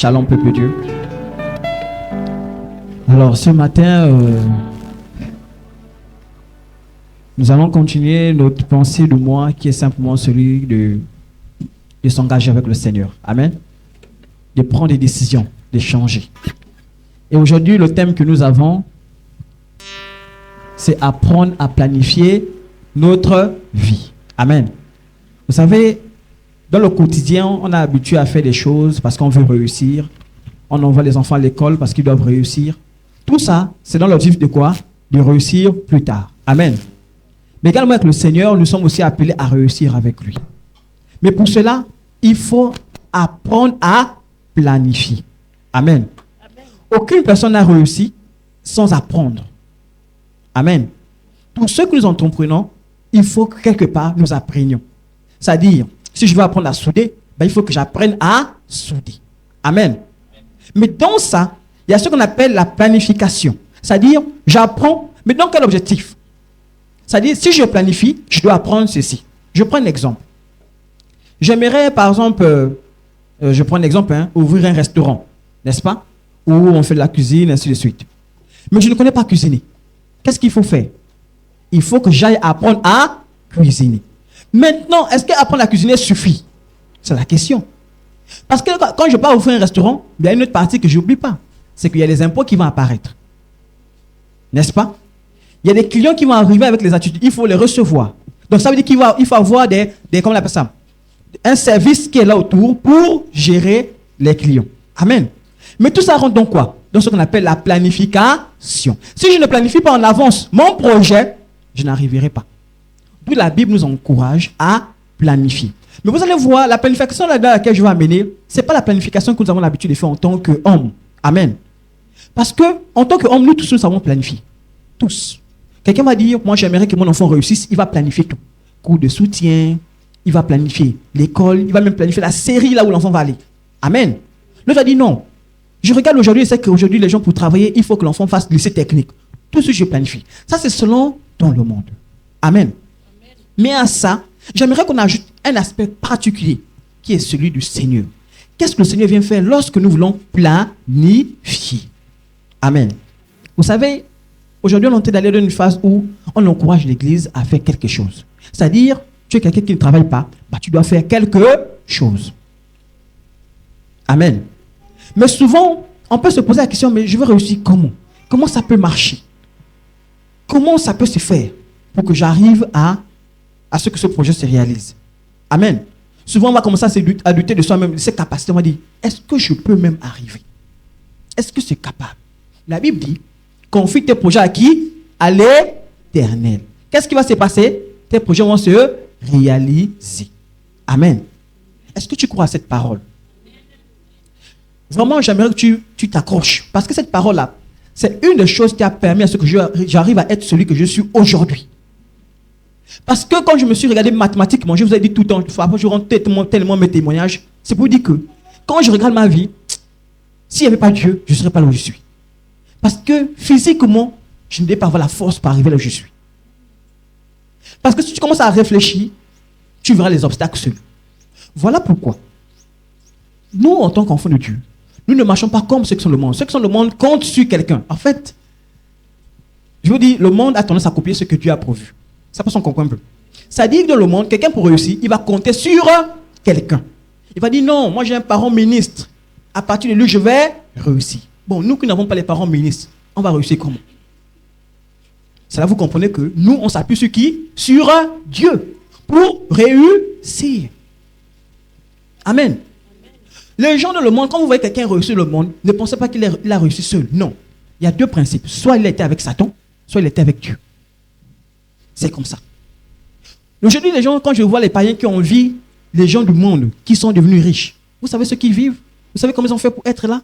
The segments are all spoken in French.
Shalom, peuple de Dieu. Alors, ce matin, nous allons continuer notre pensée de moi qui est simplement celui de s'engager avec le Seigneur. Amen. De prendre des décisions, de changer. Et aujourd'hui, le thème que nous avons, c'est apprendre à planifier notre vie. Amen. Vous savez, dans le quotidien, on a habitué à faire des choses parce qu'on veut réussir. On envoie les enfants à l'école parce qu'ils doivent réussir. Tout ça, c'est dans l'objectif de quoi? De réussir plus tard. Amen. Mais également avec le Seigneur, nous sommes aussi appelés à réussir avec lui. Mais pour cela, il faut apprendre à planifier. Amen. Amen. Aucune personne n'a réussi sans apprendre. Amen. Tout ce que nous entreprenons, il faut que quelque part nous apprenions. C'est-à-dire, si je veux apprendre à souder, il faut que j'apprenne à souder. Amen. Mais dans ça, il y a ce qu'on appelle la planification. C'est-à-dire, j'apprends, mais dans quel objectif? C'est-à-dire, si je planifie, je dois apprendre ceci. Je prends un exemple. J'aimerais, par exemple, je prends un exemple, ouvrir un restaurant, n'est-ce pas? Où on fait de la cuisine, ainsi de suite. Mais je ne connais pas cuisiner. Qu'est-ce qu'il faut faire? Il faut que j'aille apprendre à cuisiner. Maintenant, est-ce qu'apprendre à cuisiner suffit? C'est la question. Parce que quand je pars ouvrir un restaurant, il y a une autre partie que je n'oublie pas. C'est qu'il y a les impôts qui vont apparaître. N'est-ce pas? Il y a des clients qui vont arriver avec les attitudes. Il faut les recevoir. Donc ça veut dire qu'il faut avoir comment on appelle ça? Un service qui est là autour pour gérer les clients. Amen. Mais tout ça rentre dans quoi? Dans ce qu'on appelle la planification. Si je ne planifie pas en avance mon projet, je n'arriverai pas. D'où la Bible nous encourage à planifier. Mais vous allez voir, la planification dans laquelle je vais amener, ce n'est pas la planification que nous avons l'habitude de faire en tant qu'homme. Amen. Parce que, en tant qu'homme, nous tous, nous savons planifier. Tous. Quelqu'un va dire, moi j'aimerais que mon enfant réussisse, il va planifier tout. Cours de soutien, il va planifier l'école, il va même planifier la série là où l'enfant va aller. Amen. L'autre va dire non. Je regarde aujourd'hui et sais qu'aujourd'hui, les gens pour travailler, il faut que l'enfant fasse lycée technique. Tout ce que je planifie. Ça, c'est selon dans le monde. Amen. Mais à ça, j'aimerais qu'on ajoute un aspect particulier qui est celui du Seigneur. Qu'est-ce que le Seigneur vient faire lorsque nous voulons planifier? Amen. Vous savez, aujourd'hui, on est en train d'aller dans une phase où on encourage l'Église à faire quelque chose. C'est-à-dire, tu es quelqu'un qui ne travaille pas, tu dois faire quelque chose. Amen. Mais souvent, on peut se poser la question, mais je veux réussir comment? Comment ça peut marcher? Comment ça peut se faire pour que j'arrive à ce que ce projet se réalise? Amen. Souvent, on va commencer à douter de soi-même, de ses capacités. On va dire, est-ce que je peux même arriver? Est-ce que c'est capable? La Bible dit, confie tes projets à qui? À l'Éternel. Qu'est-ce qui va se passer? Tes projets vont se réaliser. Amen. Est-ce que tu crois à cette parole? Vraiment, j'aimerais que tu t'accroches. Parce que cette parole-là, c'est une des choses qui a permis à ce que j'arrive à être celui que je suis aujourd'hui. Parce que quand je me suis regardé mathématiquement, je vous ai dit tout le temps, après je rends tellement mes témoignages, c'est pour dire que quand je regarde ma vie, s'il n'y avait pas Dieu, je ne serais pas là où je suis. Parce que physiquement, je ne devais pas avoir la force pour arriver là où je suis. Parce que si tu commences à réfléchir, tu verras les obstacles seuls. Voilà pourquoi, nous, en tant qu'enfants de Dieu, nous ne marchons pas comme ceux qui sont le monde. Ceux qui sont le monde comptent sur quelqu'un. En fait, je vous dis, le monde a tendance à copier ce que Dieu a prévu. Ça passe, on comprend un peu. Ça dit que dans le monde, quelqu'un pour réussir, il va compter sur quelqu'un. Il va dire, non, moi j'ai un parent ministre. À partir de lui, je vais réussir. Bon, nous qui n'avons pas les parents ministres, on va réussir comment? C'est là vous comprenez que nous, on s'appuie sur qui? Sur Dieu. Pour réussir. Amen. Les gens dans le monde, quand vous voyez quelqu'un réussir le monde, ne pensez pas qu'il a réussi seul. Non. Il y a deux principes. Soit il était avec Satan, soit il était avec Dieu. C'est comme ça. Aujourd'hui, les gens, quand je vois les païens qui ont vu les gens du monde, qui sont devenus riches, vous savez ce qu'ils vivent? Vous savez comment ils ont fait pour être là?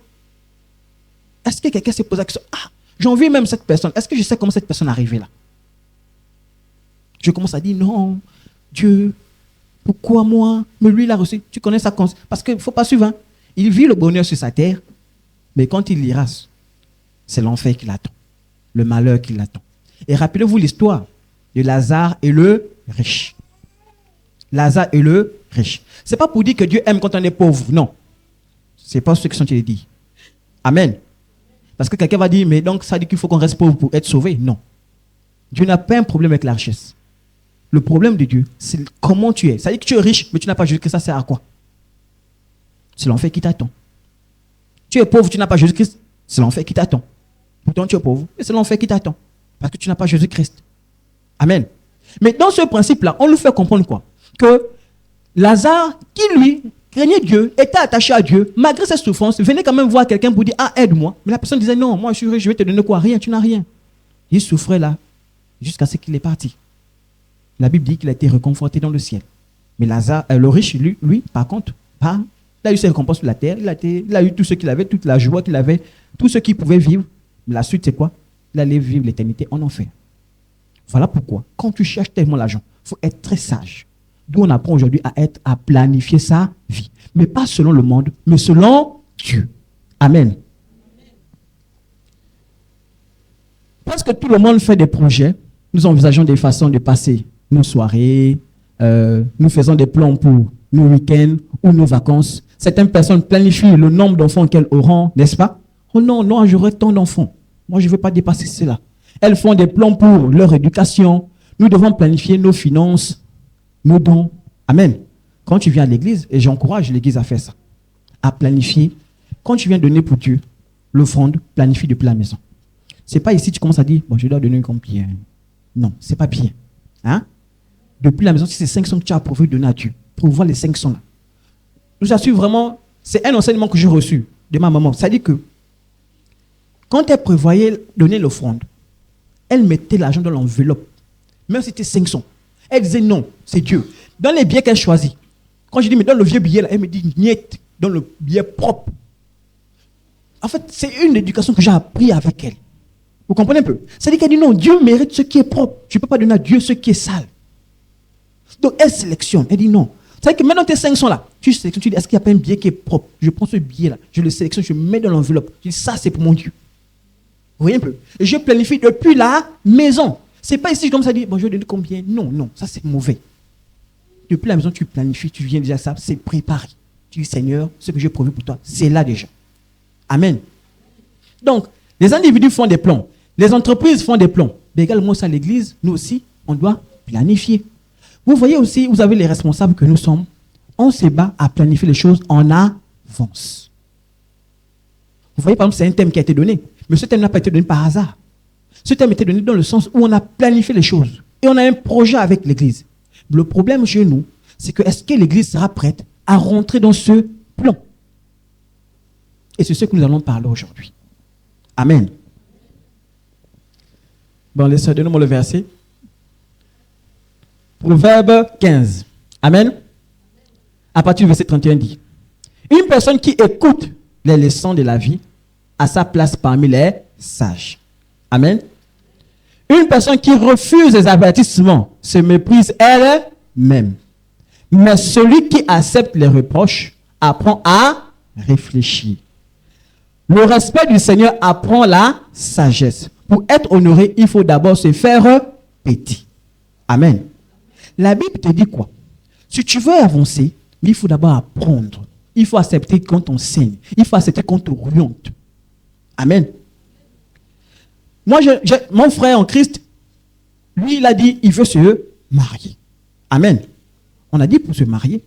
Est-ce que quelqu'un s'est posé la question? Ah, j'envie même cette personne. Est-ce que je sais comment cette personne est arrivée là? Je commence à dire non, Dieu, pourquoi moi? Mais lui, il a reçu. Tu connais ça? Parce qu'il ne faut pas suivre. Hein? Il vit le bonheur sur sa terre, mais quand il ira, c'est l'enfer qui l'attend, le malheur qui l'attend. Et rappelez-vous l'histoire de Lazare et le riche. Lazare et le riche. Ce n'est pas pour dire que Dieu aime quand on est pauvre, non. Ce n'est pas ce que sont dit. Amen. Parce que quelqu'un va dire, mais donc ça dit qu'il faut qu'on reste pauvre pour être sauvé. Non. Dieu n'a pas un problème avec la richesse. Le problème de Dieu, c'est comment tu es. Ça dit que tu es riche, mais tu n'as pas Jésus-Christ, ça sert à quoi? C'est l'enfer qui t'attend. Tu es pauvre, tu n'as pas Jésus-Christ, c'est l'enfer qui t'attend. Pourtant, tu es pauvre, et c'est l'enfer qui t'attend. Parce que tu n'as pas Jésus-Christ. Amen. Mais dans ce principe-là, on nous fait comprendre quoi? Que Lazare, qui lui craignait Dieu, était attaché à Dieu, malgré ses souffrances, venait quand même voir quelqu'un pour dire, ah, aide-moi. Mais la personne disait, non, moi je suis riche, je vais te donner quoi? Rien, tu n'as rien. Il souffrait là, jusqu'à ce qu'il est parti. La Bible dit qu'il a été réconforté dans le ciel. Mais Lazare, le riche, lui, par contre, il a eu ses récompenses sur la terre, il a eu tout ce qu'il avait, toute la joie qu'il avait, tout ce qu'il pouvait vivre. Mais la suite, c'est quoi? Il allait vivre l'éternité en enfer. Voilà pourquoi, quand tu cherches tellement l'argent, il faut être très sage. D'où on apprend aujourd'hui à planifier sa vie. Mais pas selon le monde, mais selon Dieu. Amen. Presque tout le monde fait des projets. Nous envisageons des façons de passer nos soirées. Nous faisons des plans pour nos week-ends ou nos vacances. Certaines personnes planifient le nombre d'enfants qu'elles auront, n'est-ce pas? Oh non, j'aurai tant d'enfants. Moi, je ne veux pas dépasser cela. Elles font des plans pour leur éducation. Nous devons planifier nos finances, nos dons. Amen. Quand tu viens à l'église, et j'encourage l'église à faire ça, à planifier. Quand tu viens donner pour Dieu, l'offrande, planifie depuis la maison. Ce n'est pas ici tu commences à dire, bon, je dois donner combien. Non, ce n'est pas bien. Hein? Depuis la maison, si c'est 500 que tu as approuvé de donner à Dieu, prévois les 500 là. Je vous assure vraiment, c'est un enseignement que j'ai reçu de ma maman. Ça dit que quand elle prévoyait donner l'offrande, elle mettait l'argent dans l'enveloppe, même si c'était 500. Elle disait non, c'est Dieu. Dans les billets qu'elle choisit, quand je dis mais dans le vieux billet là, elle me dit niet, dans le billet propre. En fait, c'est une éducation que j'ai appris avec elle. Vous comprenez un peu? C'est-à-dire qu'elle dit non, Dieu mérite ce qui est propre. Je ne peux pas donner à Dieu ce qui est sale. Donc elle sélectionne, elle dit non. C'est-à-dire que maintenant tes 500 là, tu sélectionnes, tu dis est-ce qu'il n'y a pas un billet qui est propre? Je prends ce billet là, je le sélectionne, je le mets dans l'enveloppe. Je dis ça c'est pour mon Dieu. Vous voyez un peu? Et je planifie depuis la maison. C'est pas ici comme ça dit, bon je vais donner combien? Non, ça c'est mauvais. Depuis la maison tu planifies, tu viens déjà ça, c'est préparé. Tu dis Seigneur, ce que j'ai prévu pour toi, c'est là déjà. Amen. Donc, les individus font des plans, les entreprises font des plans. Mais également ça, l'église, nous aussi, on doit planifier. Vous voyez aussi, vous avez les responsables que nous sommes. On se bat à planifier les choses en avance. Vous voyez, par exemple, c'est un thème qui a été donné. Mais ce thème n'a pas été donné par hasard. Ce thème a été donné dans le sens où on a planifié les choses. Et on a un projet avec l'église. Le problème chez nous, c'est que est-ce que l'église sera prête à rentrer dans ce plan? Et c'est ce que nous allons parler aujourd'hui. Amen. Bon, laissez-moi donner le verset. Proverbe 15. Amen. À partir du verset 31 dit, une personne qui écoute les leçons de la vie a sa place parmi les sages. Amen. Une personne qui refuse les avertissements se méprise elle-même. Mais celui qui accepte les reproches apprend à réfléchir. Le respect du Seigneur apprend la sagesse. Pour être honoré, il faut d'abord se faire petit. Amen. La Bible te dit quoi? Si tu veux avancer, il faut d'abord apprendre. Il faut accepter qu'on t'enseigne. Il faut accepter qu'on t'oriente. Amen. Moi, mon frère en Christ, lui, il a dit, il veut se marier. Amen. On a dit pour se marier,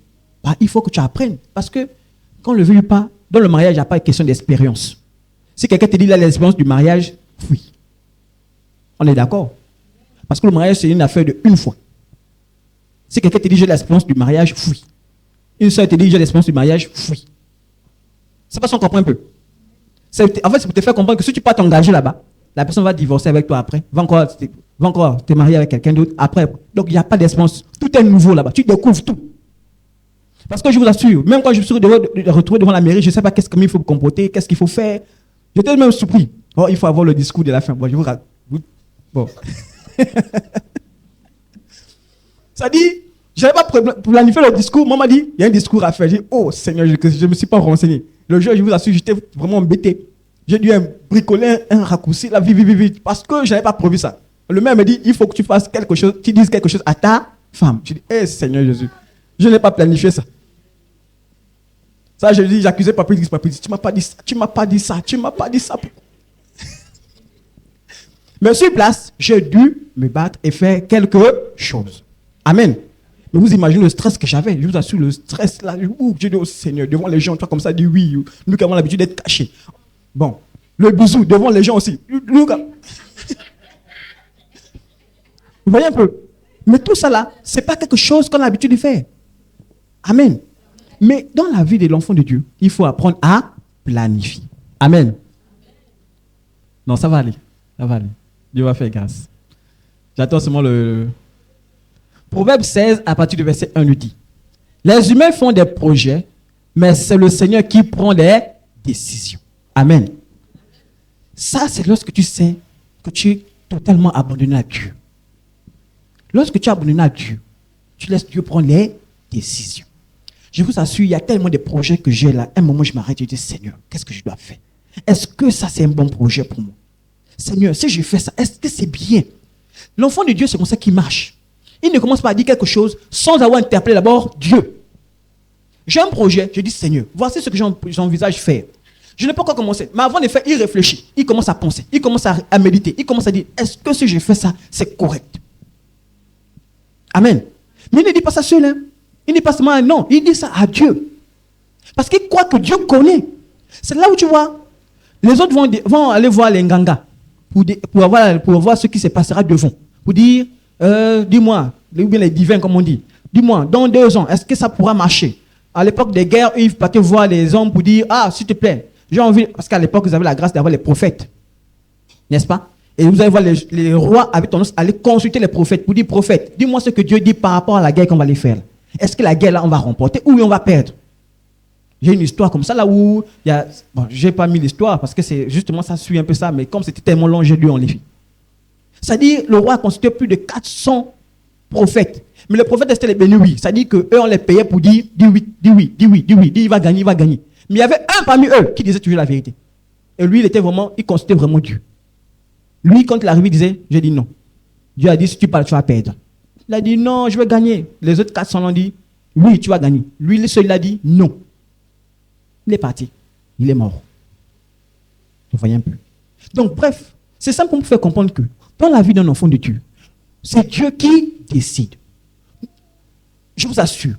il faut que tu apprennes. Parce que, quand on ne le veut pas, dans le mariage, il n'y a pas de question d'expérience. Si quelqu'un te dit là l'expérience du mariage, oui. On est d'accord. Parce que le mariage, c'est une affaire de une fois. Si quelqu'un te dit j'ai l'expérience du mariage, oui. Une soeur te dit j'ai l'expérience du mariage, oui. C'est parce qu'on comprend un peu. En fait, c'est pour te faire comprendre que si tu ne peux pas t'engager là-bas, la personne va divorcer avec toi après, va encore te marier avec quelqu'un d'autre après. Donc il n'y a pas d'expérience. Tout est nouveau là-bas. Tu découvres tout. Parce que je vous assure, même quand je me suis retrouvé devant la mairie, je ne sais pas qu'est-ce qu'il faut comporter, qu'est-ce qu'il faut faire. J'étais même surpris. Oh, il faut avoir le discours de la fin. Bon, je vous raconte. Bon. Ça dit, je n'avais pas planifié le discours. Maman m'a dit, il y a un discours à faire. J'ai dit, oh Seigneur, je ne me suis pas renseigné. Le jour, je vous assure, j'étais vraiment embêté. J'ai dû bricoler un raccourci, là, vite, parce que je n'avais pas prévu ça. Le maire me dit, il faut que tu fasses quelque chose, tu dises quelque chose à ta femme. Je dis, Seigneur Jésus, je n'ai pas planifié ça. Ça, je dis, j'accusais Papa Idriss. Papa Idriss, tu m'as pas dit ça, tu m'as pas dit ça, tu m'as pas dit ça. Mais sur place, j'ai dû me battre et faire quelque chose. Amen. Mais vous imaginez le stress que j'avais. Je vous assure, le stress là. J'ai dit au Seigneur, devant les gens, toi comme ça, dis oui. Nous qui avons l'habitude d'être cachés. Bon, le bisou devant les gens aussi. Vous voyez un peu. Mais tout ça là, ce n'est pas quelque chose qu'on a l'habitude de faire. Amen. Mais dans la vie de l'enfant de Dieu, il faut apprendre à planifier. Amen. Non, ça va aller. Ça va aller. Dieu va faire grâce. J'attends seulement le... Proverbe 16, à partir du verset 1, nous dit: les humains font des projets, mais c'est le Seigneur qui prend les décisions. Amen. Ça, c'est lorsque tu sais que tu es totalement abandonné à Dieu. Lorsque tu es abandonné à Dieu, tu laisses Dieu prendre les décisions. Je vous assure, il y a tellement de projets que j'ai là. À un moment, je m'arrête et je dis: Seigneur, qu'est-ce que je dois faire? Est-ce que ça, c'est un bon projet pour moi? Seigneur, si je fais ça, est-ce que c'est bien? L'enfant de Dieu, c'est comme ça qu'il marche. Il ne commence pas à dire quelque chose sans avoir interpellé d'abord Dieu. J'ai un projet, je dis: Seigneur, voici ce que j'envisage faire. Je n'ai pas encore commencé. Mais avant de faire, il réfléchit. Il commence à penser. Il commence à méditer. Il commence à dire: est-ce que si je fais ça, c'est correct? Amen. Mais il ne dit pas ça seul. Hein. Il ne dit pas seulement non. Il dit ça à Dieu. Parce qu'il croit que Dieu connaît. C'est là où tu vois. Les autres vont aller voir les Nganga pour voir ce qui se passera devant. Pour dire: dis-moi, ou bien les divins comme on dit. Dis-moi, dans 2 ans, est-ce que ça pourra marcher? À l'époque des guerres, ils partaient voir les hommes pour dire: ah, s'il te plaît, j'ai envie. Parce qu'à l'époque, ils avaient la grâce d'avoir les prophètes. N'est-ce pas? Et vous allez voir, les rois avaient tendance à aller consulter les prophètes pour dire: prophète, dis-moi ce que Dieu dit par rapport à la guerre qu'on va aller faire. Est-ce que la guerre là, on va remporter ou on va perdre? J'ai une histoire comme ça là où il y a. Bon, je n'ai pas mis l'histoire parce que c'est justement ça suit un peu ça, mais comme c'était tellement long, j'ai lu en les filles. C'est-à-dire, le roi a consulté plus de 400 prophètes. Mais le prophète restait les bénis, oui. C'est-à-dire qu'eux, on les payait pour dire: dis oui, dis oui, dis oui, dis oui, dis il va gagner, il va gagner. Mais il y avait un parmi eux qui disait toujours la vérité. Et lui, il consultait vraiment Dieu. Lui, quand il arrive, il disait: j'ai dit non. Dieu a dit: si tu parles, tu vas perdre. Il a dit: non, je vais gagner. Les autres 400 l'ont dit: oui, tu vas gagner. Lui, seul, il a dit: non. Il est parti. Il est mort. Vous voyez un peu. Donc, bref, c'est ça pour me faire comprendre que dans la vie d'un enfant de Dieu, c'est Dieu qui décide. Je vous assure,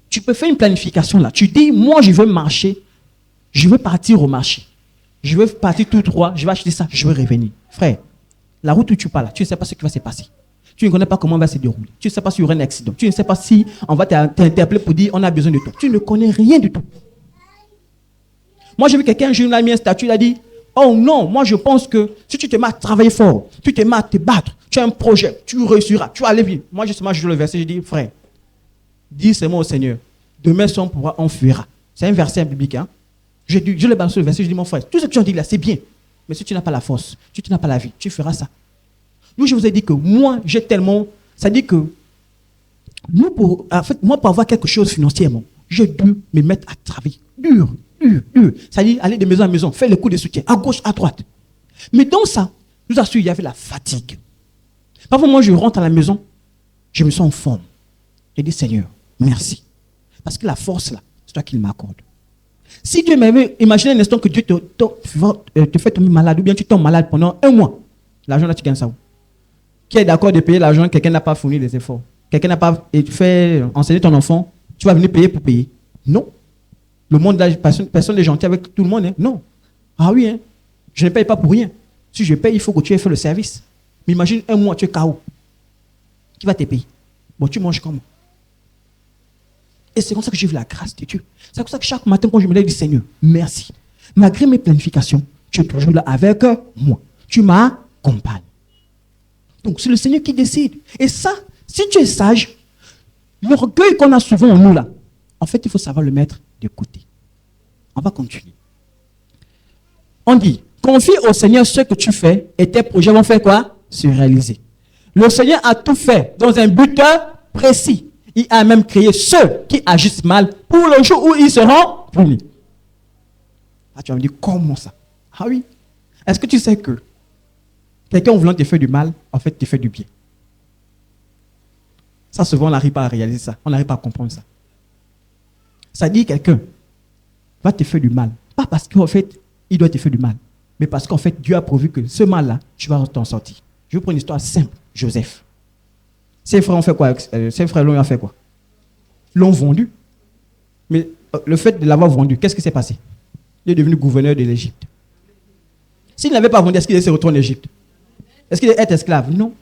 tu peux faire une planification là. Tu dis: moi, je veux marcher, je veux partir au marché. Je veux partir tout droit, je vais acheter ça, je veux revenir. Frère, la route où tu pars là, tu ne sais pas ce qui va se passer. Tu ne connais pas comment on va se dérouler. Tu ne sais pas s'il y aura un accident. Tu ne sais pas si on va t'interpeller pour dire: on a besoin de toi. Tu ne connais rien du tout. Moi, j'ai vu quelqu'un, j'ai mis un statut, il a dit: oh non, moi je pense que si tu te mets à travailler fort, tu te mets à te battre, tu as un projet, tu réussiras, tu vas aller vite. Moi, justement, je joue le verset, je dis: frère, dis seulement au Seigneur, demain si on pourra, on fuira. C'est un verset biblique. Hein? Je le balance sur le verset, je dis: mon frère, tout ce que tu as dit là, c'est bien. Mais si tu n'as pas la force, si tu n'as pas la vie, tu feras ça. Nous, je vous ai dit que moi, j'ai tellement... Ça dit que pour avoir quelque chose financièrement, j'ai dû me mettre à travailler dur. Ça dit aller de maison à maison, faire les coups de soutien, à gauche, à droite. Mais dans ça, je vous assure, il y avait la fatigue. Parfois, moi, je rentre à la maison, je me sens en forme. Je dis: Seigneur, merci. Parce que la force, là, c'est toi qui m'accorde. Si Dieu m'avait imaginé un instant que Dieu te fait tomber malade, ou bien tu tombes malade pendant 1 mois, l'argent là, tu gagnes ça où? Qui est d'accord de payer l'argent? Quelqu'un n'a pas fourni les efforts. Quelqu'un n'a pas fait enseigner ton enfant, tu vas venir payer pour payer. Non. Le monde là, personne n'est gentil avec tout le monde. Hein? Non. Ah oui, hein? Je ne paye pas pour rien. Si je paye, il faut que tu aies fait le service. Mais imagine 1 mois, tu es KO. Qui va te payer? Bon, tu manges comment? Et c'est comme ça que j'ai vu la grâce de Dieu. C'est comme ça que chaque matin, quand je me lève, je dis: Seigneur, merci. Malgré mes planifications, tu es toujours là avec moi. Tu m'accompagnes. Donc, c'est le Seigneur qui décide. Et ça, si tu es sage, l'orgueil qu'on a souvent en nous là, en fait, il faut savoir le mettre de côté. On va continuer. On dit: confie au Seigneur ce que tu fais et tes projets vont faire quoi? Se réaliser. Le Seigneur a tout fait dans un but précis. Il a même créé ceux qui agissent mal pour le jour où ils seront punis. Ah, tu vas me dire: comment ça? Ah oui. Est-ce que tu sais que quelqu'un voulant te faire du mal, en fait, te fait du bien? Ça, souvent, on n'arrive pas à réaliser ça. On n'arrive pas à comprendre ça. Ça dit quelqu'un, va te faire du mal. Pas parce qu'en fait, il doit te faire du mal, mais parce qu'en fait, Dieu a prévu que ce mal-là, tu vas t'en sortir. Je vais prendre une histoire simple. Joseph. Ses frères ont fait quoi? Ses frères l'ont fait quoi? L'ont vendu. Mais le fait de l'avoir vendu, qu'est-ce qui s'est passé? Il est devenu gouverneur de l'Égypte. S'il ne l'avait pas vendu, est-ce qu'il est retourné en Égypte? Est-ce qu'il est esclave? Non.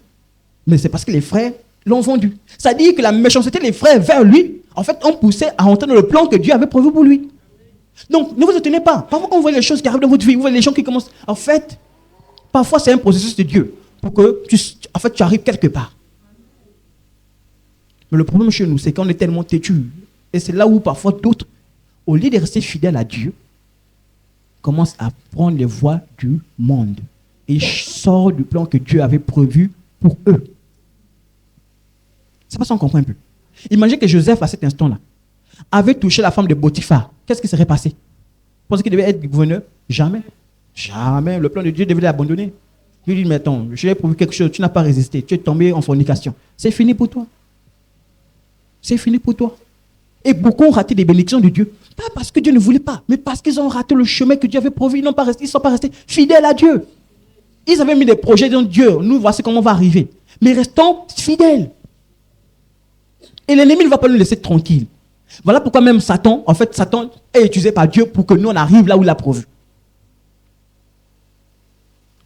Mais c'est parce que les frères l'ont vendu. Ça dit que la méchanceté des frères vers lui, en fait, ont poussé à rentrer dans le plan que Dieu avait prévu pour lui. Donc, ne vous étonnez pas. Parfois, quand vous voyez les choses qui arrivent dans votre vie, vous voyez les gens qui commencent... En fait, parfois, c'est un processus de Dieu pour que tu arrives quelque part. Mais le problème chez nous, c'est qu'on est tellement têtus. Et c'est là où parfois d'autres, au lieu de rester fidèles à Dieu, commencent à prendre les voies du monde. Et sortent du plan que Dieu avait prévu pour eux. C'est pas ça qu'on comprend un peu. Imaginez que Joseph, à cet instant-là, avait touché la femme de Potiphar. Qu'est-ce qui serait passé? Vous pensez qu'il devait être gouverneur? Jamais. Jamais. Le plan de Dieu devait l'abandonner. Dieu dit, mais attends, je t'ai prévu quelque chose, tu n'as pas résisté, tu es tombé en fornication. C'est fini pour toi. C'est fini pour toi. Et beaucoup ont raté des bénédictions de Dieu. Pas parce que Dieu ne voulait pas, mais parce qu'ils ont raté le chemin que Dieu avait prévu. Ils ne sont pas restés fidèles à Dieu. Ils avaient mis des projets dans Dieu. Nous, voici comment on va arriver. Mais restons fidèles. Et l'ennemi ne va pas nous laisser tranquilles. Voilà pourquoi même Satan est utilisé par Dieu pour que nous, on arrive là où il a prévu.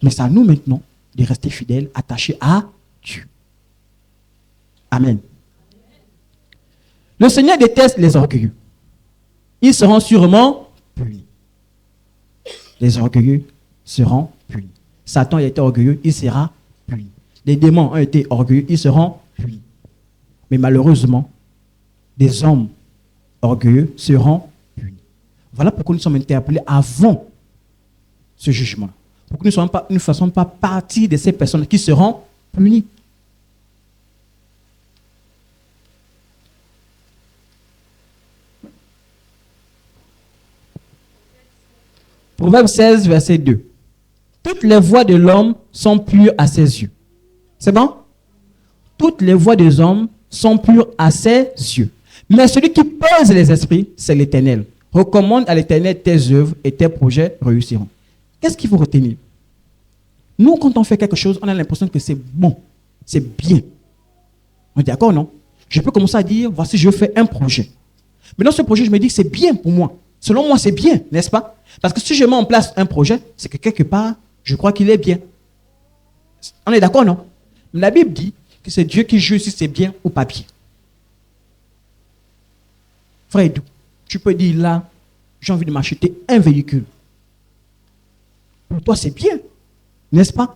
Mais c'est à nous maintenant de rester fidèles, attachés à Dieu. Amen. Le Seigneur déteste les orgueilleux. Ils seront sûrement punis. Les orgueilleux seront punis. Satan a été orgueilleux, il sera puni. Les démons ont été orgueilleux, ils seront punis. Mais malheureusement, des hommes orgueilleux seront punis. Voilà pourquoi nous sommes interpellés avant ce jugement. Pour que nous ne fassions pas partie de ces personnes qui seront punies. Proverbe 16, verset 2. Toutes les voies de l'homme sont pures à ses yeux. C'est bon? Toutes les voies des hommes sont pures à ses yeux. Mais celui qui pèse les esprits, c'est l'Éternel. Recommande à l'Éternel tes œuvres et tes projets réussiront. Qu'est-ce qu'il faut retenir? Nous, quand on fait quelque chose, on a l'impression que c'est bon, c'est bien. On est d'accord, non? Je peux commencer à dire, voici, je fais un projet. Mais dans ce projet, je me dis que c'est bien pour moi. Selon moi, c'est bien, n'est-ce pas? Parce que si je mets en place un projet, c'est que quelque part, je crois qu'il est bien. On est d'accord, non? La Bible dit que c'est Dieu qui juge si c'est bien ou pas bien. Frère Edou, tu peux dire là, j'ai envie de m'acheter un véhicule. Pour toi, c'est bien, n'est-ce pas?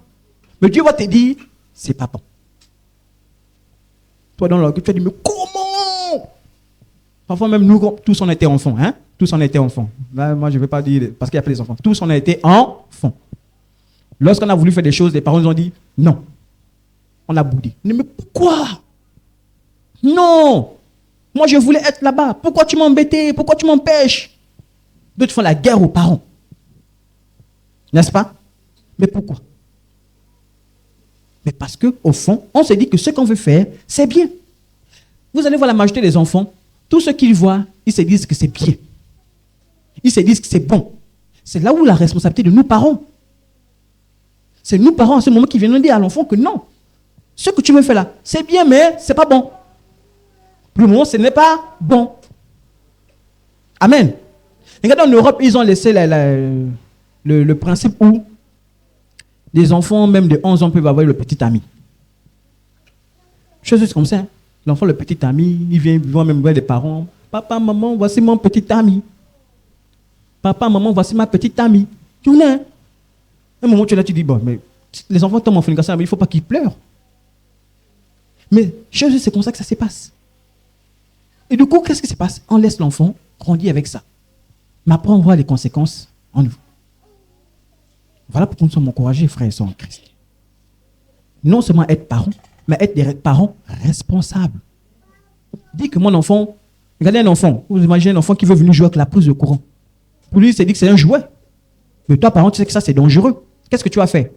Mais Dieu va te dire, c'est pas bon. Toi, dans l'orgueil, tu vas dire, mais comment? Parfois même, nous, tous on était enfants, hein? Tous on était enfants. Là, moi, je ne vais pas dire, parce qu'il y a pas des enfants. Tous on a été enfants. Lorsqu'on a voulu faire des choses, les parents nous ont dit, non. On a boudé. Mais pourquoi? Non. Moi, je voulais être là-bas. Pourquoi tu m'embêtais? Pourquoi tu m'empêches? D'autres font la guerre aux parents. N'est-ce pas? Mais pourquoi? Mais parce qu'au fond, on se dit que ce qu'on veut faire, c'est bien. Vous allez voir la majorité des enfants, tout ce qu'ils voient, ils se disent que c'est bien. Ils se disent que c'est bon. C'est là où la responsabilité de nous parents. C'est nous parents à ce moment qui viennent dire à l'enfant que non. Ce que tu veux faire là, c'est bien, mais c'est pas bon. Pour le moment, ce n'est pas bon. Amen. Regardez, en Europe, ils ont laissé le principe où les enfants, même de 11 ans, peuvent avoir le petit ami. Chose comme ça. Hein? L'enfant, le petit ami, il vient même voir les parents. Papa, maman, voici mon petit ami. Papa, maman, voici ma petite amie. Tu en as un. Un moment, tu es là, tu dis, bon, mais les enfants tombent en fornication, mais il ne faut pas qu'ils pleurent. Mais Jésus, c'est comme ça que ça se passe. Et du coup, qu'est-ce qui se passe? On laisse l'enfant grandir avec ça. Mais après, on voit les conséquences en nous. Voilà pourquoi nous sommes encouragés, frères et sœurs en Christ. Non seulement être parents, mais être des parents responsables. Dis que mon enfant, regardez un enfant, vous imaginez un enfant qui veut venir jouer avec la prise de courant. Pour lui, il s'est dit que c'est un jouet. Mais toi, parent, tu sais que ça, c'est dangereux. Qu'est-ce que tu vas faire?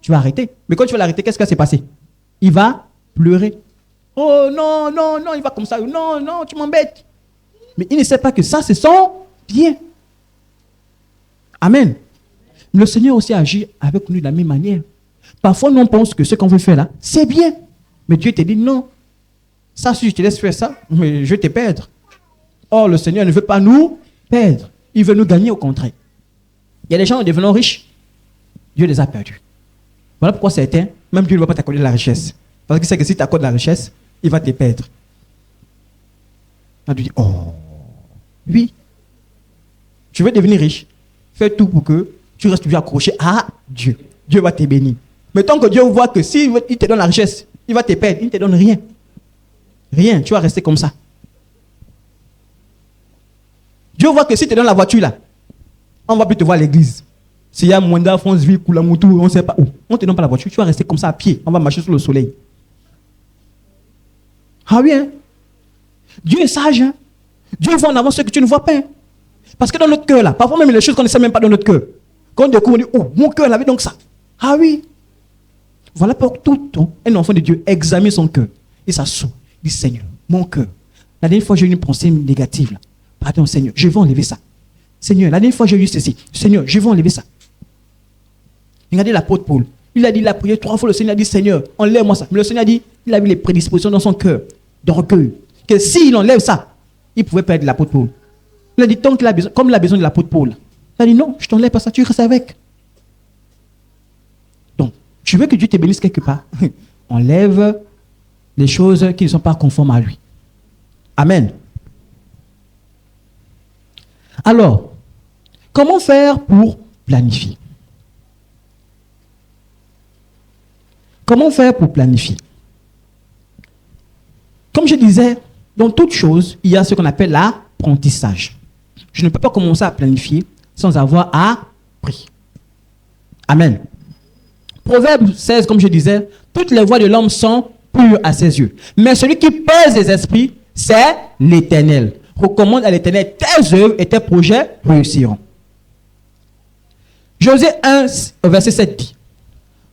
Tu vas arrêter. Mais quand tu vas l'arrêter, qu'est-ce qui va se passer? Il va pleurer. Oh non, non, non, il va comme ça. Non, non, tu m'embêtes. Mais il ne sait pas que ça, c'est son bien. Amen. Le Seigneur aussi agit avec nous de la même manière. Parfois, nous on pense que ce qu'on veut faire là, c'est bien. Mais Dieu te dit non. Ça, si je te laisse faire ça, mais je vais te perdre. Or, le Seigneur ne veut pas nous perdre. Il veut nous gagner au contraire. Il y a des gens en devenant riches, Dieu les a perdus. Voilà pourquoi certains, même Dieu ne va pas t'accorder la richesse. Parce qu'il sait que si tu accordes la richesse, il va te perdre. Là, tu dis, oh, oui, tu veux devenir riche, fais tout pour que tu restes toujours accroché à Dieu. Dieu va te bénir. Mais tant que Dieu voit que s'il te donne la richesse, il va te perdre, il ne te donne rien. Rien, tu vas rester comme ça. Dieu voit que si tu donnes la voiture là, on ne va plus te voir à l'église. S'il y a Mwenda, Franceville, Koulamoutou, on ne sait pas où. On ne te donne pas la voiture, tu vas rester comme ça à pied. On va marcher sur le soleil. Ah oui, hein? Dieu est sage. Hein? Dieu voit en avant ce que tu ne vois pas. Hein? Parce que dans notre cœur là, parfois même les choses qu'on ne sait même pas dans notre cœur. Quand on découvre, on dit, oh, mon cœur l'avait donc ça. Ah oui. Voilà pour tout un enfant de Dieu examine son cœur. Et ça s'ouvre. Il dit, Seigneur, mon cœur. La dernière fois, j'ai eu une pensée négative là. Pardon, Seigneur, je vais enlever ça. Seigneur, la dernière fois, j'ai eu ceci. Seigneur, je vais enlever ça. Regardez l'apôtre Paul. Il a dit, il a prié 3 fois, le Seigneur a dit, Seigneur, enlève-moi ça. Mais le Seigneur a dit, il a vu les prédispositions dans son cœur d'orgueil. Que s'il enlève ça, il pouvait perdre l'apôtre Paul. Il a dit, tant qu'il a besoin, comme il a besoin de l'apôtre Paul. Il a dit, non, je t'enlève pas ça, tu restes avec. Donc, tu veux que Dieu te bénisse quelque part. Enlève les choses qui ne sont pas conformes à lui. Amen. Alors, comment faire pour planifier? Comment faire pour planifier? Comme je disais, dans toute chose, il y a ce qu'on appelle l'apprentissage. Je ne peux pas commencer à planifier sans avoir appris. Amen. Proverbe 16, comme je disais, toutes les voies de l'homme sont pures à ses yeux. Mais celui qui pèse les esprits, c'est l'Éternel. Recommande à l'Éternel tes œuvres et tes projets réussiront. Josée 1, verset 7 dit,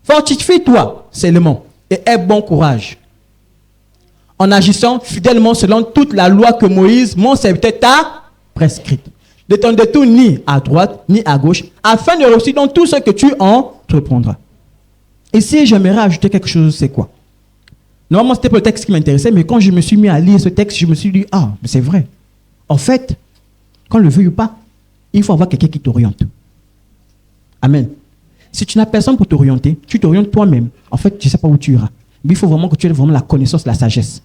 fortifie-toi seulement et aie bon courage, en agissant fidèlement selon toute la loi que Moïse, mon serviteur, t'a prescrite. Ne t'en détourne ni à droite ni à gauche, afin de réussir dans tout ce que tu entreprendras. Ici, j'aimerais ajouter quelque chose, c'est quoi? Normalement, c'était pas le texte qui m'intéressait, mais quand je me suis mis à lire ce texte, je me suis dit, ah, mais c'est vrai. En fait, qu'on le veuille ou pas, il faut avoir quelqu'un qui t'oriente. Amen. Si tu n'as personne pour t'orienter, tu t'orientes toi-même. En fait, tu ne sais pas où tu iras. Mais il faut vraiment que tu aies vraiment la connaissance, la sagesse.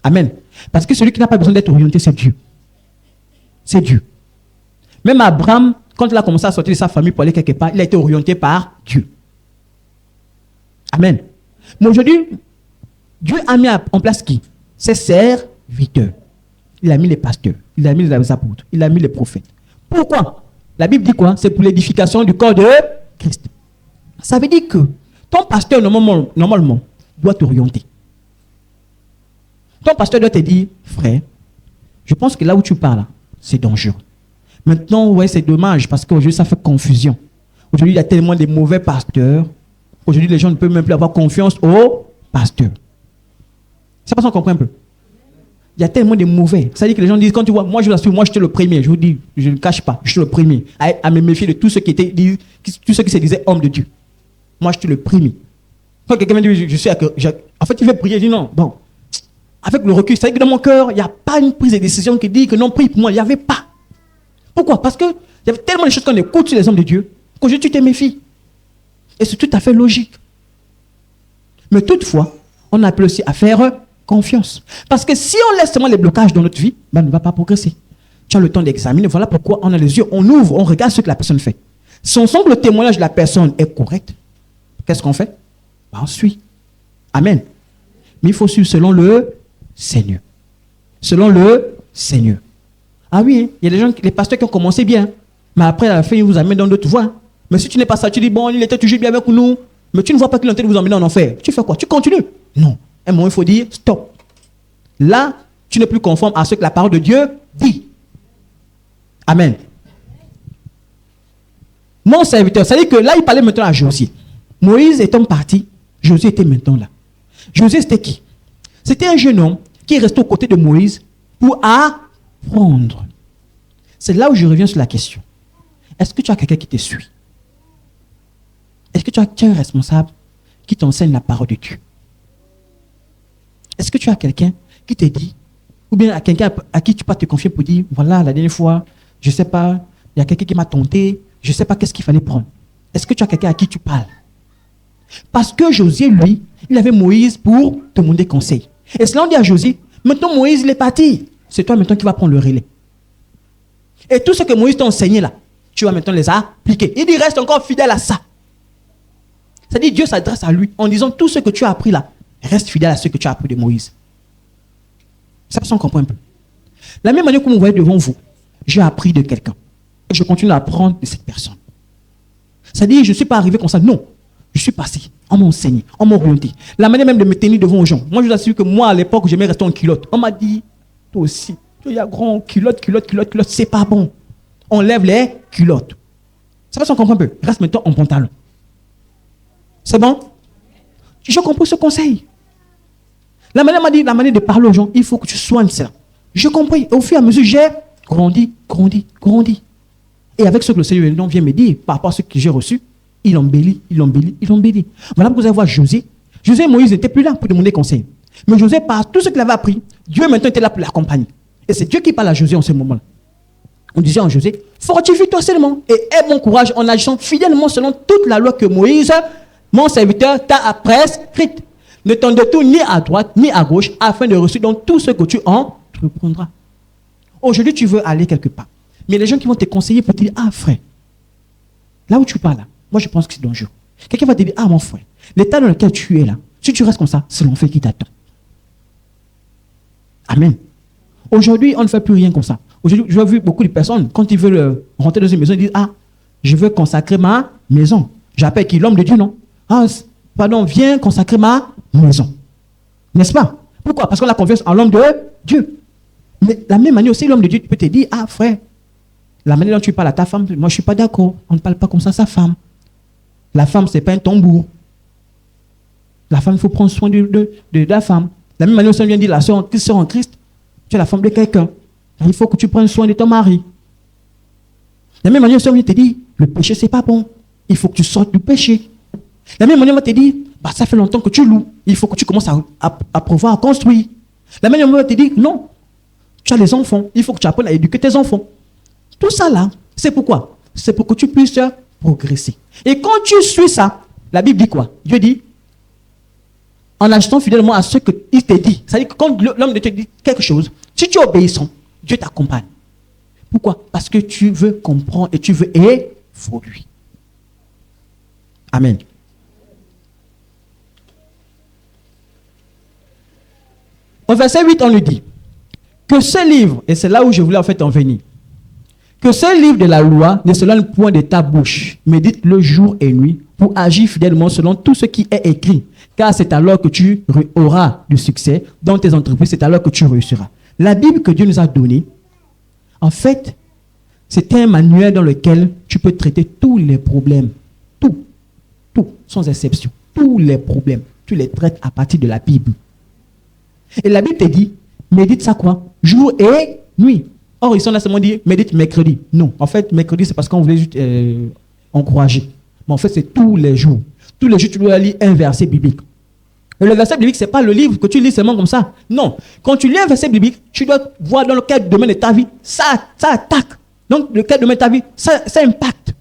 Amen. Parce que celui qui n'a pas besoin d'être orienté, c'est Dieu. C'est Dieu. Même Abraham, quand il a commencé à sortir de sa famille pour aller quelque part, il a été orienté par Dieu. Amen. Mais aujourd'hui, Dieu a mis en place qui? Ses serviteurs. Il a mis les pasteurs, il a mis les apôtres, il a mis les prophètes. Pourquoi? La Bible dit quoi? C'est pour l'édification du corps de Christ. Ça veut dire que ton pasteur, normalement doit t'orienter. Ton pasteur doit te dire, frère, je pense que là où tu parles, c'est dangereux. Maintenant, ouais, c'est dommage parce qu'aujourd'hui, ça fait confusion. Aujourd'hui, il y a tellement de mauvais pasteurs. Aujourd'hui, les gens ne peuvent même plus avoir confiance aux pasteurs. C'est pas ça qu'on comprend un peu. Il y a tellement de mauvais. Ça veut dire que les gens disent, quand tu vois, moi je vous assure, moi j'étais le premier. Je vous dis, je ne cache pas, je suis le premier à me méfier de tout ce qui se disait homme de Dieu. Moi j'étais le premier. Quand quelqu'un me dit, en fait, il veut prier, je dis non, bon. Avec le recul, c'est vrai que dans mon cœur, il n'y a pas une prise de décision qui dit que non, prie pour moi. Il n'y avait pas. Pourquoi? Parce qu'il y avait tellement de choses qu'on écoute sur les hommes de Dieu qu'aujourd'hui tu te méfies. Et c'est tout à fait logique. Mais toutefois, on appelle aussi à faire confiance. Parce que si on laisse seulement les blocages dans notre vie, ben, on ne va pas progresser. Tu as le temps d'examiner. Voilà pourquoi on a les yeux, on ouvre, on regarde ce que la personne fait. Si on sent que le témoignage de la personne est correct, qu'est-ce qu'on fait? Ben, on suit. Amen. Mais il faut suivre selon le Seigneur. Selon le Seigneur. Ah oui, il y a des gens, les pasteurs qui ont commencé bien, mais après, à la fin, ils vous amènent dans d'autres voies. Mais si tu n'es pas ça, tu dis, bon, il était toujours bien avec nous, mais tu ne vois pas qu'il est en train de vous emmener en enfer. Tu fais quoi? Tu continues? Non. À un moment, il faut dire stop. Là, tu n'es plus conforme à ce que la parole de Dieu dit. Amen. Mon serviteur, c'est-à-dire que là, il parlait maintenant à Josué. Moïse étant parti, Josué était maintenant là. Josué, c'était qui? C'était un jeune homme qui restait aux côtés de Moïse pour apprendre. C'est là où je reviens sur la question. Est-ce que tu as quelqu'un qui te suit? Est-ce que tu as un responsable qui t'enseigne la parole de Dieu? Est-ce que tu as quelqu'un qui te dit, ou bien quelqu'un à qui tu peux te confier pour dire, voilà, la dernière fois, je ne sais pas, il y a quelqu'un qui m'a tenté, je ne sais pas qu'est-ce qu'il fallait prendre. Est-ce que tu as quelqu'un à qui tu parles? Parce que Josué, lui, il avait Moïse pour te demander conseil. Et cela on dit à Josué, maintenant Moïse, il est parti. C'est toi maintenant qui vas prendre le relais. Et tout ce que Moïse t'a enseigné là, tu vas maintenant les appliquer. Il dit, reste encore fidèle à ça. C'est-à-dire, Dieu s'adresse à lui en disant, tout ce que tu as appris là, reste fidèle à ce que tu as appris de Moïse. Ça, on comprend un peu. La même manière que vous voyez devant vous, j'ai appris de quelqu'un. Et je continue à apprendre de cette personne. C'est-à-dire, je ne suis pas arrivé comme ça. Non. Je suis passé. On m'a enseigné. On m'a orienté. La manière même de me tenir devant les gens. Moi, je vous assure que moi, à l'époque, j'aimais rester en culotte. On m'a dit, toi aussi, il y a grand culotte, c'est pas bon. On lève les culottes. Ça va, on comprend un peu. Reste maintenant en pantalon. C'est bon? Je comprends ce conseil. La manière m'a dit, la manière de parler aux gens, il faut que tu soignes ça. Je comprends. Et au fur et à mesure, j'ai grandi. Et avec ce que le Seigneur vient me dire, par rapport à ce que j'ai reçu, il embellit. Voilà pourquoi vous allez voir José. José et Moïse n'étaient plus là pour demander conseil. Mais José, par tout ce qu'il avait appris, Dieu maintenant était là pour l'accompagner. Et c'est Dieu qui parle à José en ce moment-là. On disait à José, fortifie-toi seulement et aie bon courage en agissant fidèlement selon toute la loi que Moïse, mon serviteur, t'a prescrite. Ne t'en détourne ni à droite ni à gauche afin de réussir dans tout ce que tu entreprendras. Aujourd'hui, tu veux aller quelque part. Mais il y a des gens qui vont te conseiller pour te dire, ah frère, là où tu pars là, moi je pense que c'est dangereux. Quelqu'un va te dire, ah mon frère, l'état dans lequel tu es là, si tu restes comme ça, c'est l'enfer qui t'attend. Amen. Aujourd'hui, on ne fait plus rien comme ça. Aujourd'hui, je vois vu beaucoup de personnes, quand ils veulent rentrer dans une maison, ils disent, ah, je veux consacrer ma maison. J'appelle qui? L'homme de Dieu, non? Ah, pardon, viens consacrer ma maison. N'est-ce pas? Pourquoi? Parce qu'on a confiance en l'homme de Dieu. Mais la même manière aussi, l'homme de Dieu peut te dire, ah frère, la manière dont tu parles à ta femme, moi je ne suis pas d'accord. On ne parle pas comme ça à sa femme. La femme, ce n'est pas un tambour. La femme, il faut prendre soin de la femme. La même manière, on vient dire, la soeur en Christ, tu es la femme de quelqu'un. Il faut que tu prennes soin de ton mari. La même manière, on vient te dire, le péché, ce n'est pas bon. Il faut que tu sortes du péché. La même manière, on va te dire, bah, ça fait longtemps que tu loues. Il faut que tu commences à pouvoir à construire. La même manière, on va te dire, non, tu as des enfants. Il faut que tu apprennes à éduquer tes enfants. Tout ça là, c'est pourquoi? C'est pour que tu puisses progresser. Et quand tu suis ça, la Bible dit quoi? Dieu dit, en agissant fidèlement à ce qu'il te dit. C'est-à-dire que quand l'homme de Dieu dit quelque chose, si tu es obéissant, Dieu t'accompagne. Pourquoi? Parce que tu veux comprendre et tu veux évoluer. Amen. Au verset 8, on lui dit que ce livre, et c'est là où je voulais en fait en venir, que ce livre de la loi ne s'éloigne point de ta bouche, médite-le jour et nuit pour agir fidèlement selon tout ce qui est écrit, car c'est alors que tu auras du succès dans tes entreprises, c'est alors que tu réussiras. La Bible que Dieu nous a donnée, en fait, c'est un manuel dans lequel tu peux traiter tous les problèmes, tout, sans exception, tous les problèmes, tu les traites à partir de la Bible. Et la Bible te dit, médite ça quoi? Jour et nuit. Or, ils sont là seulement dit, médite mercredi. Non, en fait, mercredi, c'est parce qu'on voulait juste encourager. Mais en fait, c'est tous les jours. Tous les jours, tu dois lire un verset biblique. Et le verset biblique, ce n'est pas le livre que tu lis seulement comme ça. Non. Quand tu lis un verset biblique, tu dois voir dans lequel domaine de ta vie, ça attaque. Donc, lequel domaine de ta vie, ça impacte.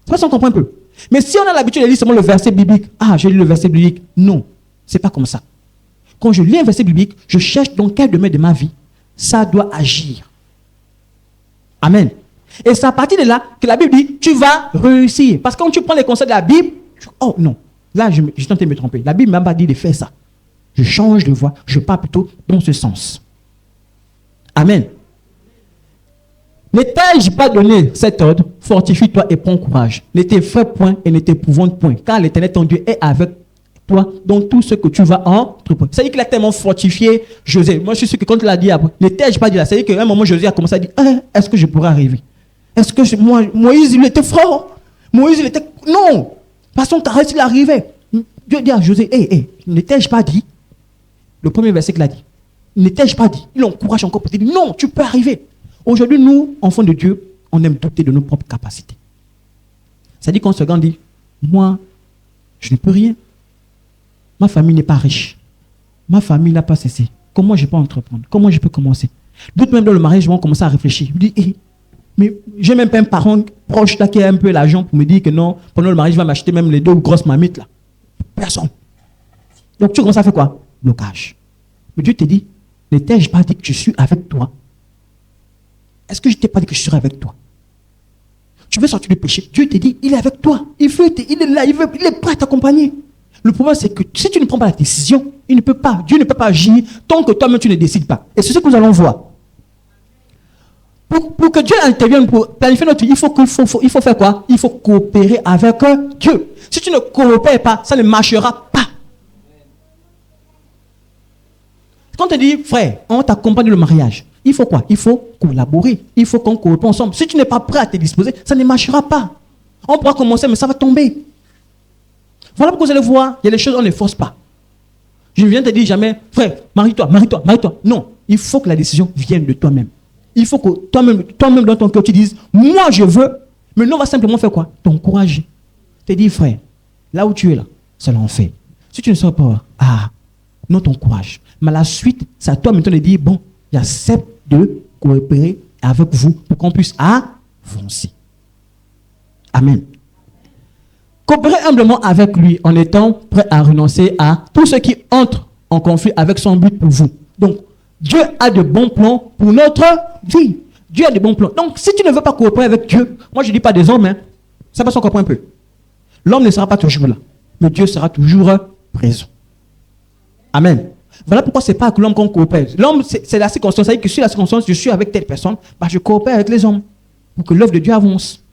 C'est pas ça qu'on comprend un peu. Mais si on a l'habitude de lire seulement le verset biblique, ah, je lis le verset biblique. Non, c'est pas comme ça. Quand je lis un verset biblique, je cherche dans quel domaine de ma vie ça doit agir. Amen. Et c'est à partir de là que la Bible dit, tu vas réussir. Parce que quand tu prends les conseils de la Bible, oh non, là je tentais de me tromper. La Bible ne m'a pas dit de faire ça. Je change de voie, je pars plutôt dans ce sens. Amen. Ne t'ai-je pas donné cet ordre? Fortifie-toi et prends courage. Ne t'effraie point et ne t'épouvante point, car l'Éternel ton Dieu est avec toi dans tout ce que tu vas entreprendre. C'est-à-dire qu'il a tellement fortifié José. Moi, je suis sûr que quand il a dit après, ne t'ai-je pas dit là, c'est-à-dire qu'à un moment, José a commencé à dire, est-ce que je pourrais arriver? Est-ce que Moïse, il était fort? Moïse, il était... Non! Par son caresse, il arrivait. Dieu dit à José, ne t'ai-je pas dit? Le premier verset qu'il a dit, ne t'ai-je pas dit? Il encourage encore pour te dire, non, tu peux arriver. Aujourd'hui, nous, enfants de Dieu, on aime douter de nos propres capacités. C'est-à-dire qu'on se dit, moi, je ne peux rien. Ma famille n'est pas riche. Ma famille n'a pas cessé. Comment je peux entreprendre? Comment je peux commencer? D'autres même dans le mariage vont commencer à réfléchir. Je dis, mais j'ai même pas un parent proche là qui a un peu l'argent pour me dire que non, pendant le mariage, il va m'acheter même les 2 grosses mamites là. Personne. Donc tu commences à faire quoi? Blocage. Mais Dieu te dit, ne t'ai-je pas dit que je suis avec toi? Est-ce que je t'ai pas dit que je serai avec toi? Tu veux sortir du péché? Dieu te dit, il est avec toi. Il est là, il est prêt à t'accompagner. Le problème, c'est que si tu ne prends pas la décision, Dieu ne peut pas agir tant que toi-même tu ne décides pas. Et c'est ce que nous allons voir. Pour que Dieu intervienne, pour planifier notre vie, il faut faire quoi? Il faut coopérer avec Dieu. Si tu ne coopères pas, ça ne marchera pas. Quand on te dit, frère, on t'accompagne dans le mariage, il faut quoi? Il faut collaborer. Il faut qu'on coopère ensemble. Si tu n'es pas prêt à te disposer, ça ne marchera pas. On pourra commencer, mais ça va tomber. Voilà pourquoi vous allez voir, il y a des choses, on ne force pas. Je ne viens te dire jamais, frère, marie-toi. Non, il faut que la décision vienne de toi-même. Il faut que toi-même dans ton cœur, tu dises, moi je veux, mais nous on va simplement faire quoi? T'encourager. Te dire, frère, là où tu es là, c'est l'enfer. Si tu ne sors pas, non, t'encourage. Mais la suite, c'est à toi maintenant de dire, bon, j'accepte de coopérer avec vous pour qu'on puisse avancer. Amen. Coopérez humblement avec lui en étant prêt à renoncer à tout ce qui entre en conflit avec son but pour vous. Donc, Dieu a de bons plans pour notre vie. Dieu a de bons plans. Donc, si tu ne veux pas coopérer avec Dieu, moi je ne dis pas des hommes, ça va s'en comprendre un peu. L'homme ne sera pas toujours là, mais Dieu sera toujours présent. Amen. Voilà pourquoi ce n'est pas avec l'homme qu'on coopère. L'homme, c'est la circonstance. C'est-à-dire que si la circonstance, je suis avec telle personne, je coopère avec les hommes pour que l'œuvre de Dieu avance.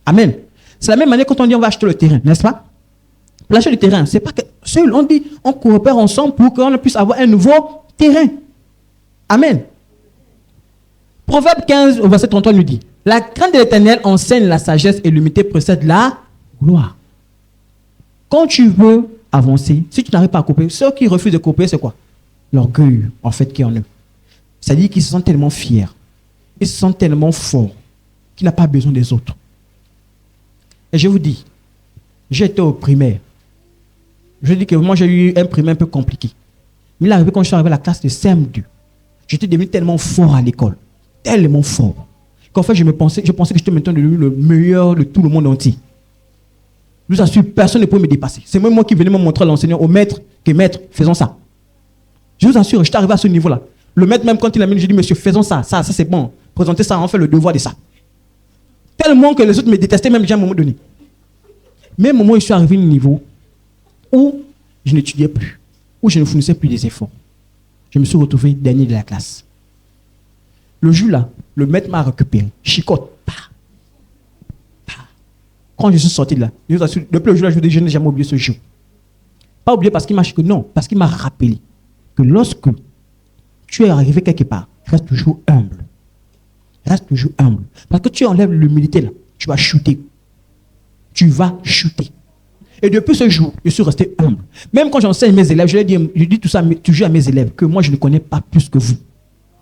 Amen. C'est la même manière quand on dit on va acheter le terrain, n'est-ce pas? Pour acheter le terrain, c'est pas que seul, on dit on coopère ensemble pour qu'on puisse avoir un nouveau terrain. Amen. Proverbe 15 au verset 33 nous dit, la crainte de l'Éternel enseigne la sagesse et l'humilité précède la gloire. Quand tu veux avancer, si tu n'arrives pas à coopérer, ceux qui refusent de coopérer, c'est quoi? L'orgueil, en fait, qui est en eux. C'est-à-dire qu'ils se sentent tellement fiers, ils se sentent tellement forts, qu'ils n'ont pas besoin des autres. Et je vous dis, j'étais au primaire. Je dis que moi, j'ai eu un primaire un peu compliqué. Mais il est arrivé quand je suis arrivé à la classe de CM2. J'étais devenu tellement fort à l'école. Tellement fort. Qu'en fait, je pensais que j'étais maintenant devenu le meilleur de tout le monde entier. Je vous assure, personne ne pouvait me dépasser. C'est même moi qui venais me montrer à l'enseignant, au maître, que maître, faisons ça. Je vous assure, j'étais arrivé à ce niveau-là. Le maître, même quand il a mis, je dis, monsieur, faisons ça, ça c'est bon. Présentez ça, on fait le devoir de ça. Tellement que les autres me détestaient même déjà à un moment donné. Mais au moment où je suis arrivé à un niveau où je n'étudiais plus, où je ne fournissais plus des efforts, je me suis retrouvé dernier de la classe. Le jour là, le maître m'a récupéré, chicote. Quand je suis sorti de là, depuis le jour là, je n'ai jamais oublié ce jour. Pas oublié parce qu'il m'a chicoté, non, parce qu'il m'a rappelé que lorsque tu es arrivé quelque part, reste toujours humble. Reste toujours humble. Parce que tu enlèves l'humilité là, tu vas chuter. Tu vas chuter. Et depuis ce jour, je suis resté humble. Même quand j'enseigne mes élèves, je dis tout ça toujours à mes élèves, que moi je ne connais pas plus que vous.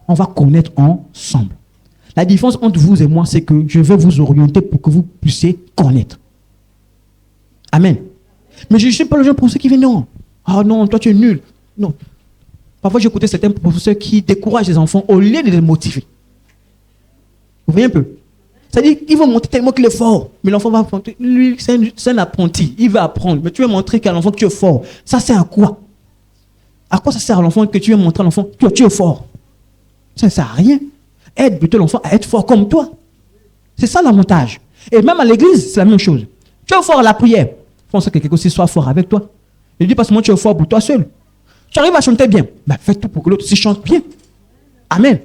On va connaître ensemble. La différence entre vous et moi, c'est que je vais vous orienter pour que vous puissiez connaître. Amen. Mais je ne suis pas le genre de professeur qui vient, non. Ah non, toi tu es nul. Non. Parfois j'écoutais certains professeurs qui découragent les enfants au lieu de les motiver. Vous voyez un peu? C'est-à-dire qu'ils vont montrer tellement qu'il est fort. Mais l'enfant va apprendre. Lui, c'est un apprenti. Il va apprendre. Mais tu veux montrer qu'à l'enfant que tu es fort. Ça sert à quoi? À quoi ça sert à l'enfant que tu veux montrer à l'enfant que tu es fort? Ça ne sert à rien. Aide plutôt l'enfant à être fort comme toi. C'est ça l'avantage. Et même à l'église, c'est la même chose. Tu es fort à la prière. Il faut que quelqu'un aussi soit fort avec toi. Il dit pas seulement tu es fort pour toi seul. Tu arrives à chanter bien. Ben, fais tout pour que l'autre aussi chante bien. Amen.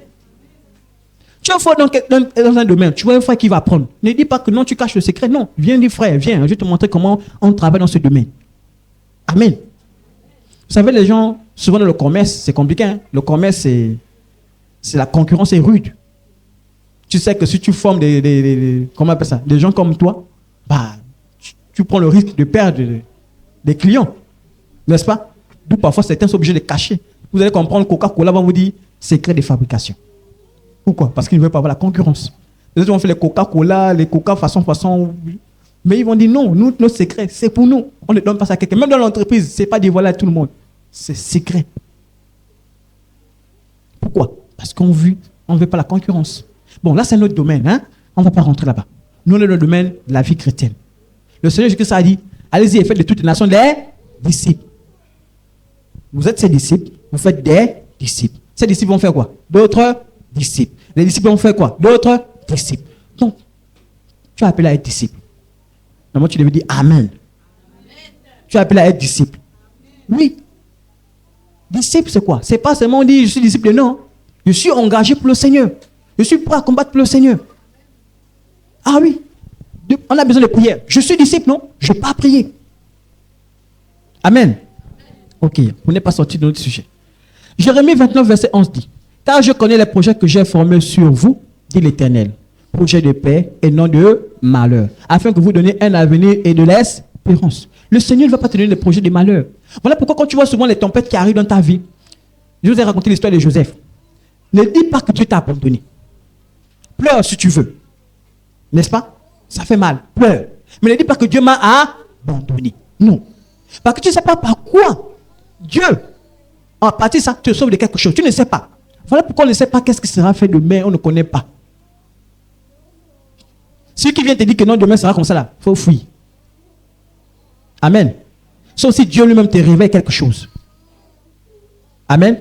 Tu es fort dans un domaine. Tu vois un frère qui va apprendre. Ne dis pas que non, tu caches le secret. Non. Viens dire frère, viens. Je vais te montrer comment on travaille dans ce domaine. Amen. Vous savez, les gens, souvent dans le commerce, c'est compliqué. Hein? Le commerce, c'est la concurrence est rude. Tu sais que si tu formes comment on appelle ça, des gens comme toi, bah, tu prends le risque de perdre des clients. N'est-ce pas? D'où parfois certains sont obligés de cacher. Vous allez comprendre, Coca-Cola va vous dire secret de fabrication. Pourquoi? Parce qu'ils ne veulent pas avoir la concurrence. Les autres vont faire les Coca-Cola, les Coca façon. Mais ils vont dire non, nous, notre secret, c'est pour nous. On ne donne pas ça à quelqu'un. Même dans l'entreprise, ce n'est pas dévoilé à tout le monde. C'est secret. Pourquoi? Parce qu'on ne veut pas la concurrence. Bon, là, c'est notre domaine. Hein? On ne va pas rentrer là-bas. Nous, on est dans le domaine de la vie chrétienne. Le Seigneur Jésus-Christ a dit, allez-y et faites de toutes les nations des disciples. Vous êtes ses disciples, vous faites des disciples. Ces disciples vont faire quoi? D'autres disciples. Les disciples vont faire quoi? D'autres disciples. Donc, tu es appelé à être disciple. Normalement, tu devais dire Amen. Tu es appelé à être disciple. Oui. Disciple, c'est quoi? C'est pas seulement dire je suis disciple, non. Je suis engagé pour le Seigneur. Je suis prêt à combattre pour le Seigneur. Ah oui. On a besoin de prière. Je suis disciple, non? Je ne vais pas prier. Amen. Ok, on n'est pas sorti de notre sujet. Jérémie 29, verset 11 dit, car je connais les projets que j'ai formés sur vous, dit l'Éternel. Projets de paix et non de malheur, afin que vous donniez un avenir et de l'espérance. Le Seigneur ne va pas te donner des projets de malheur. Voilà pourquoi quand tu vois souvent les tempêtes qui arrivent dans ta vie, je vous ai raconté l'histoire de Joseph. Ne dis pas que Dieu t'a abandonné. Pleure si tu veux. N'est-ce pas? Ça fait mal. Pleure. Mais ne dis pas que Dieu m'a abandonné. Non. Parce que tu ne sais pas par quoi Dieu, en partie ça, te sauve de quelque chose. Tu ne sais pas. Voilà pourquoi on ne sait pas qu'est-ce qui sera fait demain. On ne connaît pas. Celui qui vient te dire que non, demain sera comme ça là, il faut fuir. Amen. Sauf si Dieu lui-même te révèle quelque chose. Amen.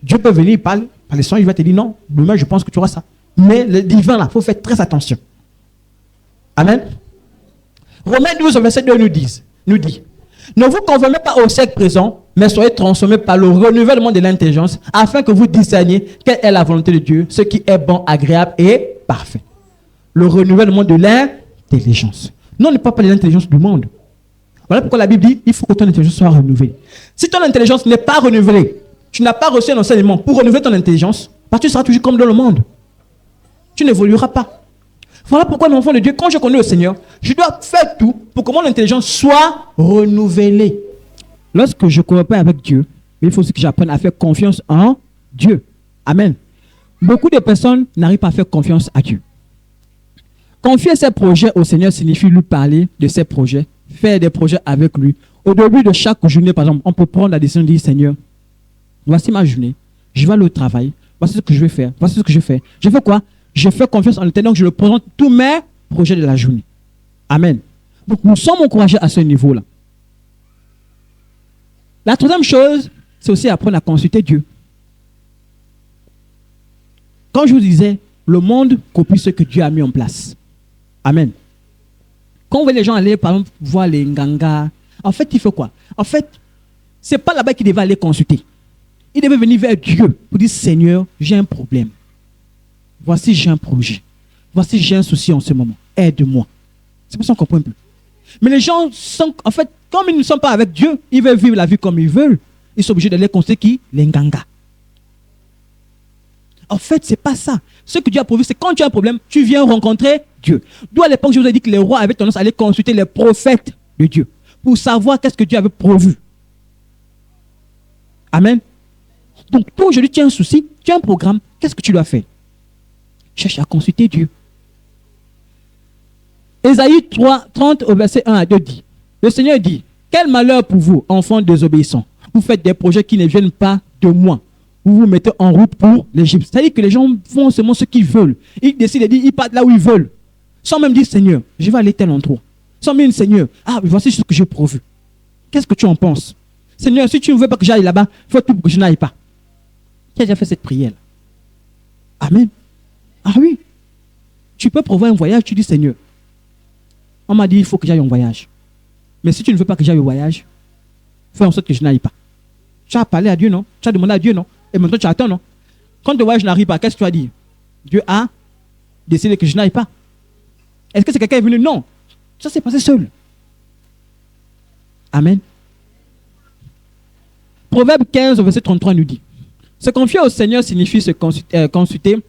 Dieu peut venir parler par les sons, il va te dire non, demain je pense que tu auras ça. Mais le divin là, il faut faire très attention. Amen. Romains 12, verset 2 nous dit, ne vous conformez pas au siècle présent, mais soyez transformés par le renouvellement de l'intelligence, afin que vous discerniez quelle est la volonté de Dieu, ce qui est bon, agréable et parfait. Le renouvellement de l'intelligence. Non, on ne parle pas de l'intelligence du monde. Voilà pourquoi la Bible dit, il faut que ton intelligence soit renouvelée. Si ton intelligence n'est pas renouvelée, tu n'as pas reçu un enseignement pour renouveler ton intelligence, parce que tu seras toujours comme dans le monde. Tu n'évolueras pas. Voilà pourquoi, mon enfant de Dieu, quand je connais le Seigneur, je dois faire tout pour que mon intelligence soit renouvelée. Lorsque je coopère avec Dieu, il faut aussi que j'apprenne à faire confiance en Dieu. Amen. Beaucoup de personnes n'arrivent pas à faire confiance à Dieu. Confier ses projets au Seigneur signifie lui parler de ses projets, faire des projets avec lui. Au début de chaque journée, par exemple, on peut prendre la décision de dire, Seigneur, voici ma journée, je vais aller au travail, voici ce que je vais faire, voici ce que je fais. Je fais quoi? Je fais confiance en l'Éternel, donc je le présente tous mes projets de la journée. Amen. Donc nous sommes encouragés à ce niveau-là. La troisième chose, c'est aussi apprendre à consulter Dieu. Quand je vous disais, le monde copie ce que Dieu a mis en place. Amen. Quand on voit les gens aller, par exemple, voir les Nganga, en fait, il faut quoi? En fait, ce n'est pas là-bas qu'il devait aller consulter. Il devait venir vers Dieu pour dire, Seigneur, j'ai un problème. Voici, j'ai un projet. Voici, j'ai un souci en ce moment. Aide-moi. C'est pour ça qu'on ne comprend plus. Mais les gens sont, en fait, comme ils ne sont pas avec Dieu, ils veulent vivre la vie comme ils veulent. Ils sont obligés d'aller consulter qui? Les Nganga. En fait, ce n'est pas ça. Ce que Dieu a prévu, c'est quand tu as un problème, tu viens rencontrer Dieu. D'où à l'époque, je vous ai dit que les rois avaient tendance à aller consulter les prophètes de Dieu pour savoir qu'est-ce que Dieu avait prévu. Amen. Donc, toi aujourd'hui, tu as un souci, tu as un programme, qu'est-ce que tu dois faire? Cherche à consulter Dieu. Ésaïe 30 au verset 1 à 2 dit, le Seigneur dit, quel malheur pour vous, enfants désobéissants. Vous faites des projets qui ne viennent pas de moi. Vous vous mettez en route pour l'Égypte. C'est-à-dire que les gens font seulement ce qu'ils veulent. Ils décident de dire, ils partent là où ils veulent. Sans même dire, Seigneur, je vais aller tel endroit. Sans même dire, Seigneur, voici ce que j'ai prévu. Qu'est-ce que tu en penses? Seigneur, si tu ne veux pas que j'aille là-bas, fais tout pour que je n'aille pas. Qui a déjà fait cette prière? Amen. Ah oui. Tu peux prévoir un voyage, tu dis, Seigneur, on m'a dit, il faut que j'aille en voyage. Mais si tu ne veux pas que j'aille au voyage, fais en sorte que je n'aille pas. Tu as parlé à Dieu, non? Tu as demandé à Dieu, non? Et maintenant tu attends, non? Quand le voyage n'arrive pas, qu'est-ce que tu as dit? Dieu a décidé que je n'aille pas. Est-ce que c'est quelqu'un qui est venu? Non. Ça s'est passé seul. Amen. Proverbe 15, verset 33 nous dit, se confier au Seigneur signifie se consulter,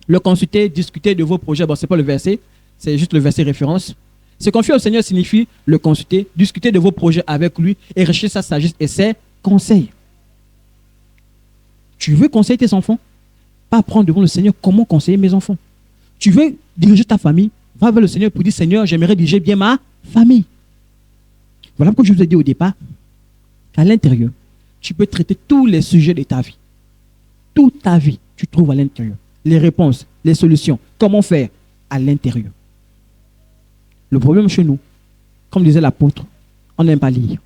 le consulter, discuter de vos projets. Bon, ce n'est pas le verset, c'est juste le verset référence. Se confier au Seigneur signifie le consulter, discuter de vos projets avec lui et rechercher sa sagesse et ses conseils. Tu veux conseiller tes enfants? Pas apprendre devant le Seigneur comment conseiller mes enfants. Tu veux diriger ta famille, va vers le Seigneur pour dire, Seigneur, j'aimerais diriger bien ma famille. Voilà pourquoi je vous ai dit au départ qu'à l'intérieur, tu peux traiter tous les sujets de ta vie. Toute ta vie, tu trouves à l'intérieur. Les réponses, les solutions, comment faire à l'intérieur. Le problème chez nous, comme disait l'apôtre, on n'aime pas lire.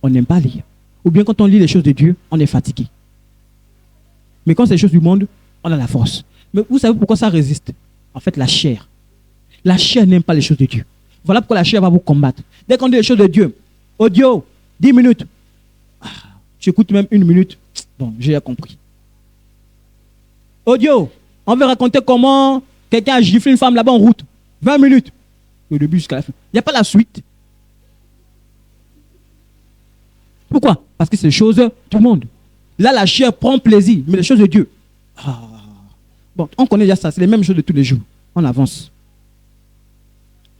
On n'aime pas lire. Ou bien quand on lit les choses de Dieu, on est fatigué. Mais quand c'est les choses du monde, on a la force. Mais vous savez pourquoi ça résiste? En fait, la chair. La chair n'aime pas les choses de Dieu. Voilà pourquoi la chair va vous combattre. Dès qu'on dit les choses de Dieu, audio, 10 minutes. Tu écoutes même 1 minute. Bon, j'ai compris. Audio, on veut raconter comment quelqu'un a giflé une femme là-bas en route. 20 minutes. Au début jusqu'à la fin. Il n'y a pas la suite. Pourquoi? Parce que c'est les choses du monde. Là, la chair prend plaisir, mais les choses de Dieu. Bon, on connaît déjà ça. C'est les mêmes choses de tous les jours. On avance.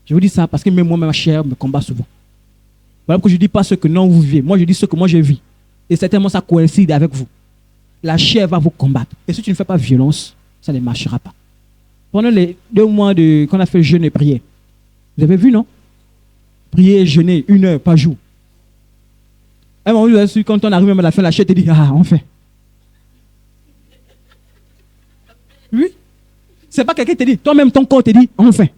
Je vous dis ça parce que même moi, ma chair me combat souvent. Voilà pourquoi je ne dis pas ce que non vous vivez. Moi, je dis ce que moi je vis. Et certainement, ça coïncide avec vous. La chair va vous combattre. Et si tu ne fais pas violence, ça ne marchera pas. Pendant les 2 mois qu'on a fait jeûne et prière, vous avez vu, non? Prier et jeûner 1 heure par jour. À un moment, quand on arrive même à la fin, la chair te dit, ah, on fait. Oui. C'est pas quelqu'un qui te dit, toi-même ton corps te dit, on fait.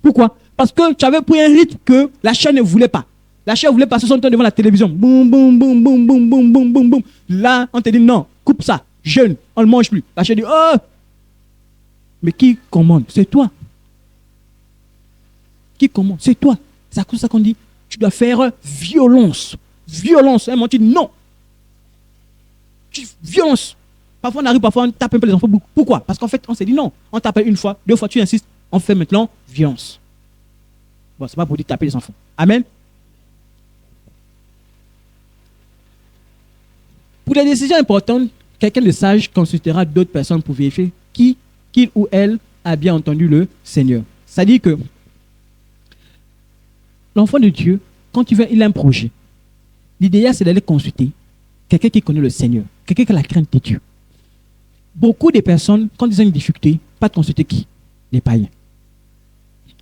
Pourquoi? Parce que tu avais pris un rythme que la chair ne voulait pas. La chair voulait passer son temps devant la télévision. Boum, boum, boum, boum, boum, boum, boum, boum, boum. Là, on te dit non, coupe ça, jeûne, on ne mange plus. La chair dit, oh! Mais qui commande? C'est toi. Qui commande? C'est toi. C'est à cause de ça qu'on dit, tu dois faire violence. Violence. Un moment, tu dis non. Violence. Parfois, on arrive, parfois, on tape un peu les enfants. Pourquoi? Parce qu'en fait, on s'est dit non. On t'appelle 1 fois, 2 fois, tu insistes. On fait maintenant violence. Bon, c'est pas pour dire taper les enfants. Amen. Pour les décisions importantes, quelqu'un de sage consultera d'autres personnes pour vérifier qu'il ou elle a bien entendu le Seigneur. C'est-à-dire que l'enfant de Dieu, quand il a un projet, l'idéal c'est d'aller consulter quelqu'un qui connaît le Seigneur, quelqu'un qui a la crainte de Dieu. Beaucoup de personnes, quand ils ont une difficulté, pas de consulter qui? Les païens.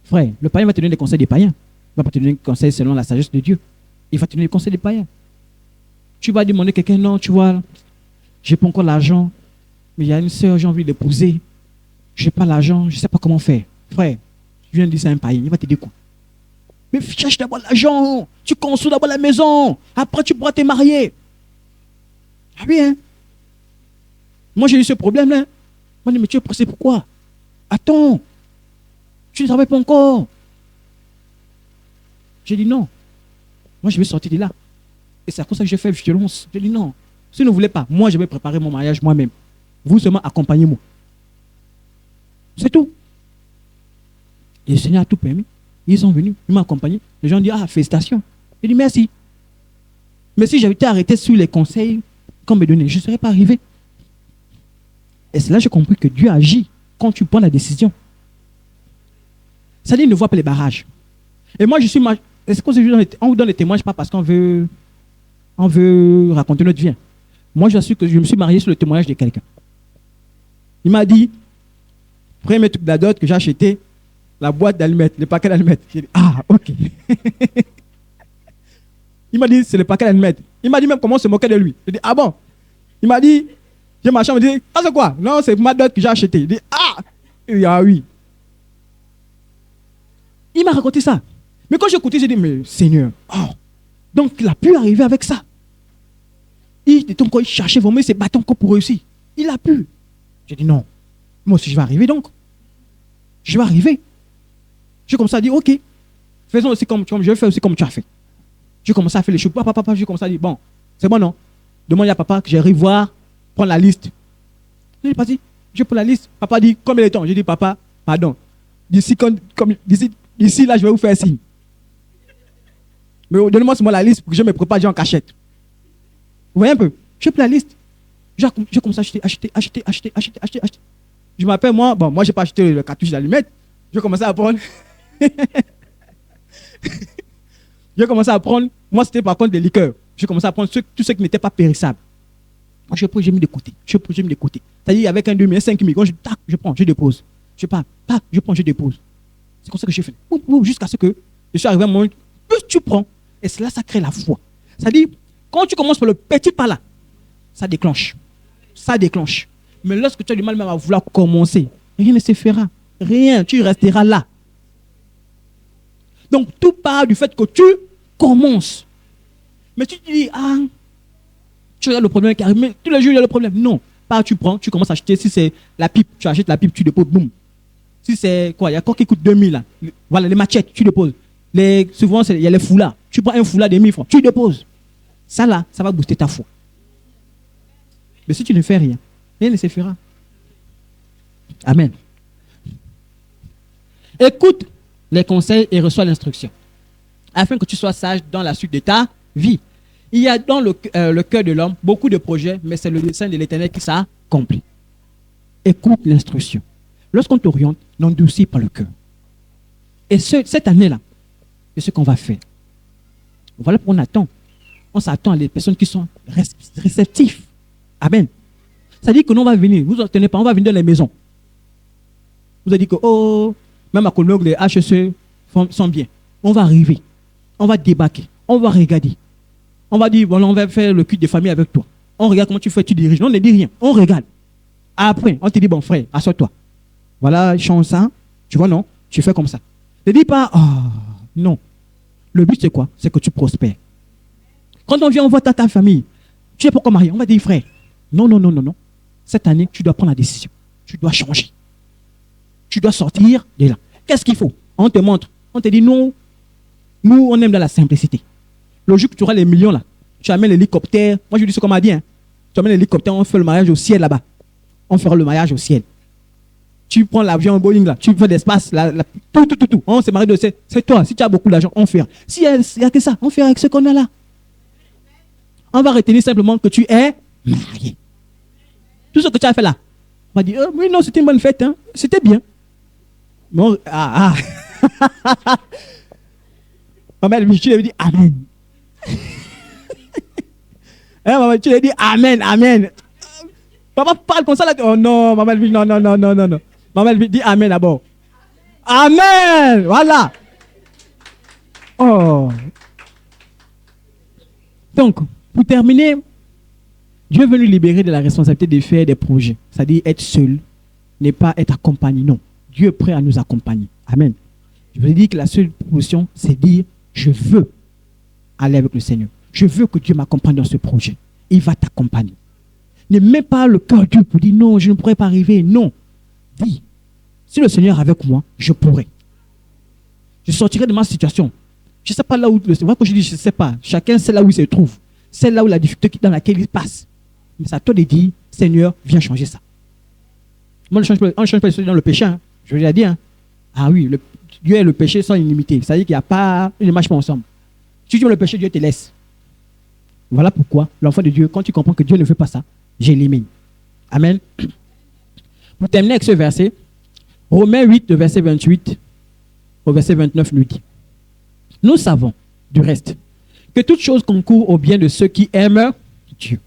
Frère, le païen va te donner des conseils des païens. Il ne va pas te donner des conseils selon la sagesse de Dieu. Il va te donner des conseils des païens. Tu vas demander à quelqu'un, non, tu vois, j'ai pas encore l'argent, mais il y a une soeur, j'ai envie d'épouser. Je n'ai pas l'argent, je ne sais pas comment faire. Frère, tu viens de dire ça à un païen, il va te dire quoi? Mais cherche d'abord l'argent, tu construis d'abord la maison, après tu pourras te marier. Ah oui, hein? Moi j'ai eu ce problème-là. Moi je dis, mais tu es pressé pourquoi? Attends, tu ne travailles pas encore. J'ai dit non, moi je vais sortir de là. Et c'est à cause de ça que j'ai fait violence. J'ai dit non, si vous ne voulez pas, moi je vais préparer mon mariage moi-même. Vous seulement accompagnez-moi. C'est tout. Et le Seigneur a tout permis. Ils sont venus, ils m'ont accompagné. Les gens disent, ah, félicitations. J'ai dit merci. Mais si j'avais été arrêté sur les conseils qu'on me donnait, je ne serais pas arrivé. Et c'est là que j'ai compris que Dieu agit quand tu prends la décision. C'est-à-dire, il ne voit pas les barrages. Et moi, je suis... C'est qu'on vous donne les témoignages, pas parce qu'on veut raconter notre vie. Moi, j'assure que je me suis marié sur le témoignage de quelqu'un. Il m'a dit, premier truc de la dot que j'ai acheté, la boîte d'allumettes, le paquet d'allumettes. J'ai dit, ah, ok. Il m'a dit, c'est le paquet d'allumettes. Il m'a dit même comment on se moquait de lui. J'ai dit, ah bon? Il m'a dit, j'ai ma chambre, il m'a dit, ah, c'est quoi? Non, c'est ma dot que j'ai acheté. Il dit, ah! Il dit, ah oui. Il m'a raconté ça. Mais quand j'ai écouté, j'ai dit, mais Seigneur, oh, donc il a pu arriver avec ça. Il cherchait vraiment, il s'est battu encore pour réussir. Il a pu. J'ai dit, non. Moi aussi, je vais arriver donc. Je vais arriver. J'ai commencé à dire, ok, faisons aussi comme je fais aussi comme tu as fait. J'ai commencé à faire les choses. Papa, j'ai commencé à dire, bon, c'est bon, non? Demande à papa que j'arrive voir, prendre la liste. J'ai dit, je prends la liste. Papa dit, combien de temps? J'ai dit, papa, pardon. D'ici, là, je vais vous faire signe. Mais donnez-moi seulement la liste pour que je me prépare déjà en cachette. Vous voyez un peu? Je prends la liste. J'ai commencé à acheter. Je m'appelle moi, bon, moi, je n'ai pas acheté le cartouche d'allumette. J'ai commencé à prendre. J'ai commencé à prendre. Moi, c'était par contre des liqueurs. J'ai commencé à prendre tout ce qui n'était pas périssable. Je prends, j'ai mis de côté. J'ai mis de côté. C'est-à-dire, avec un 2000, un 5000, quand je prends, je dépose. Je pars, je prends, je dépose. C'est comme ça que j'ai fait. Jusqu'à ce que je suis arrivé à un moment, plus tu prends, et cela, ça crée la foi. C'est-à-dire, quand tu commences par le petit pas là, ça déclenche. Ça déclenche. Mais lorsque tu as du mal même à vouloir commencer, rien ne se fera. Rien, tu resteras là. Donc, tout part du fait que tu commences. Mais tu te dis, tu regardes le problème qui arrive, mais tous les jours, il y a le problème. Non, tu prends, tu commences à acheter. Si c'est la pipe, tu achètes la pipe, tu déposes, boum. Si c'est quoi, il y a quoi qui coûte 2000 là. Voilà, les machettes, tu déposes. Souvent, il y a les foulards. Tu prends un foulard de 1000 francs, tu déposes. Ça là, ça va booster ta foi. Mais si tu ne fais rien, rien ne se fera. Amen. Écoute les conseils et reçois l'instruction, afin que tu sois sage dans la suite de ta vie. Il y a dans le cœur de l'homme beaucoup de projets, mais c'est le dessein de l'Éternel qui s'accomplit. Écoute l'instruction. Lorsqu'on t'oriente, n'endurcis pas le cœur. Et cette année-là, c'est ce qu'on va faire. Voilà pourquoi on attend. On s'attend à les personnes qui sont réceptives. Amen. Ça dit que nous on va venir. Vous ne tenez pas, on va venir dans les maisons. Vous avez dit que, même à Colombe, les HEC sont bien. On va arriver. On va débarquer. On va regarder. On va dire, bon, on va faire le culte de famille avec toi. On regarde comment tu fais, tu diriges. Non, on ne dit rien. On regarde. Après, on te dit, bon frère, assois-toi. Voilà, change ça. Tu vois, non? Tu fais comme ça. Ne dis pas, non. Le but, c'est quoi? C'est que tu prospères. Quand on vient, on voit ta famille. Tu es pourquoi marié? On va dire, frère, non. Cette année, tu dois prendre la décision. Tu dois changer. Tu dois sortir de là. Qu'est-ce qu'il faut? On te montre. On te dit, non, nous, on aime dans la simplicité. Le jour que tu auras les millions là, tu amènes l'hélicoptère. Moi, je dis ce qu'on m'a dit. Hein. Tu amènes l'hélicoptère, on fait le mariage au ciel là-bas. On fera le mariage au ciel. Tu prends l'avion Boeing là, tu fais l'espace, tout. On se marie de c'est toi. Si tu as beaucoup d'argent, on fera. S'il n'y a que ça, on fera avec ce qu'on a là. On va retenir simplement que tu es marié. Tout ce que tu as fait là, on va dire, oui, non, c'était une bonne fête. Hein. C'était bien. Bon, Maman, tu lui as dit Amen. Maman, tu lui as dit Amen. Papa parle comme ça là. Oh non, maman, non. Maman, dit Amen d'abord. Amen. Voilà. Oh. Donc, pour terminer, Dieu veut nous libérer de la responsabilité de faire des projets. C'est-à-dire être seul, n'est pas être accompagné. Non. Dieu est prêt à nous accompagner. Amen. Je vous ai dit que la seule position, c'est dire je veux aller avec le Seigneur. Je veux que Dieu m'accompagne dans ce projet. Il va t'accompagner. Ne mets pas le cœur dur pour dire non, je ne pourrais pas arriver. Non. Dis, si le Seigneur est avec moi, je pourrai. Je sortirai de ma situation. Je ne sais pas là où le Seigneur. Quand je dis je ne sais pas, chacun sait là où il se trouve. C'est là où la difficulté dans laquelle il passe. Mais c'est à toi de dire, Seigneur, viens changer ça. Moi, on ne change pas dans le péché. Hein. Je l'ai dit. Hein. Ah oui, Dieu et le péché sont illimités. C'est-à-dire qu'il n'y a pas, ils ne marchent pas ensemble. Si tu veux le péché, Dieu te laisse. Voilà pourquoi l'enfant de Dieu, quand tu comprends que Dieu ne fait pas ça, j'élimine. Amen. Pour terminer avec ce verset, Romains 8, de verset 28 au verset 29 nous dit, nous savons, du reste, que toute chose concourt au bien de ceux qui aiment Dieu,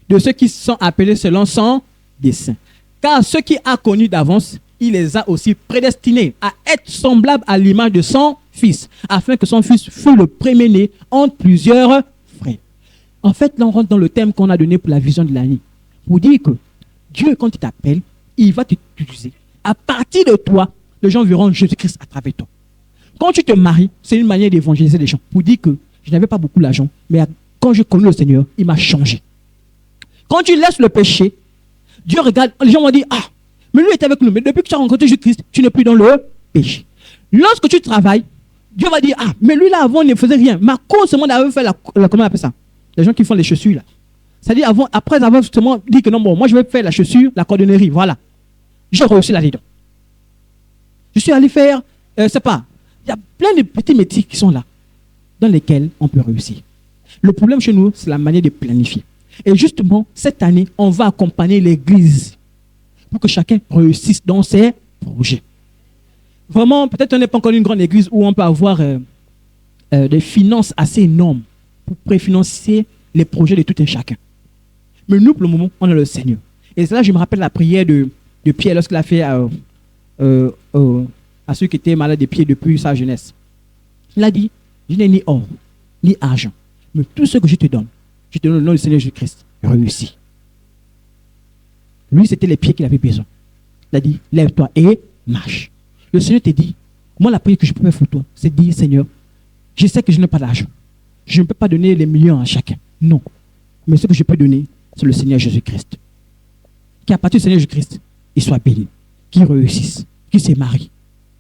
de ceux qui sont appelés selon son dessein. Car ceux qui a connus d'avance, il les a aussi prédestinés à être semblables à l'image de son fils, afin que son fils fût le premier-né entre plusieurs frères. En fait, là, on rentre dans le thème qu'on a donné pour la vision de l'année. Pour dire que Dieu, quand il t'appelle, il va t'utiliser. À partir de toi, les gens verront Jésus-Christ à travers toi. Quand tu te maries, c'est une manière d'évangéliser les gens. Pour dire que je n'avais pas beaucoup d'argent, mais quand je connais le Seigneur, il m'a changé. Quand tu laisses le péché, Dieu regarde, les gens vont dire, mais lui est avec nous, mais depuis que tu as rencontré Jésus-Christ, tu n'es plus dans le péché. Lorsque tu travailles, Dieu va dire, mais lui là avant il ne faisait rien. Mais à cause seulement d'avoir fait comment on appelle ça? Les gens qui font les chaussures là. C'est-à-dire après avoir justement dit que non, bon, moi je vais faire la chaussure, la cordonnerie, voilà. J'ai réussi là-dedans. Je suis allé faire, c'est pas, il y a plein de petits métiers qui sont là, dans lesquels on peut réussir. Le problème chez nous, c'est la manière de planifier. Et justement, cette année, on va accompagner l'église pour que chacun réussisse dans ses projets. Vraiment, peut-être on n'est pas encore une grande église où on peut avoir des finances assez énormes pour préfinancer les projets de tout un chacun. Mais nous, pour le moment, on a le Seigneur. Et c'est là je me rappelle la prière de Pierre lorsqu'il a fait à ceux qui étaient malades des pieds depuis sa jeunesse. Il a dit, je n'ai ni or, ni argent, mais tout ce que je te donne au nom du Seigneur Jésus-Christ, réussis. Lui, c'était les pieds qu'il avait besoin. Il a dit, lève-toi et marche. Le Seigneur te dit, moi la prière que je peux faire pour toi, c'est de dire, Seigneur, je sais que je n'ai pas d'argent. Je ne peux pas donner les millions à chacun. Non. Mais ce que je peux donner, c'est le Seigneur Jésus-Christ. Qu'à partir du Seigneur Jésus-Christ, il soit béni, qu'il réussisse, qu'il se marie,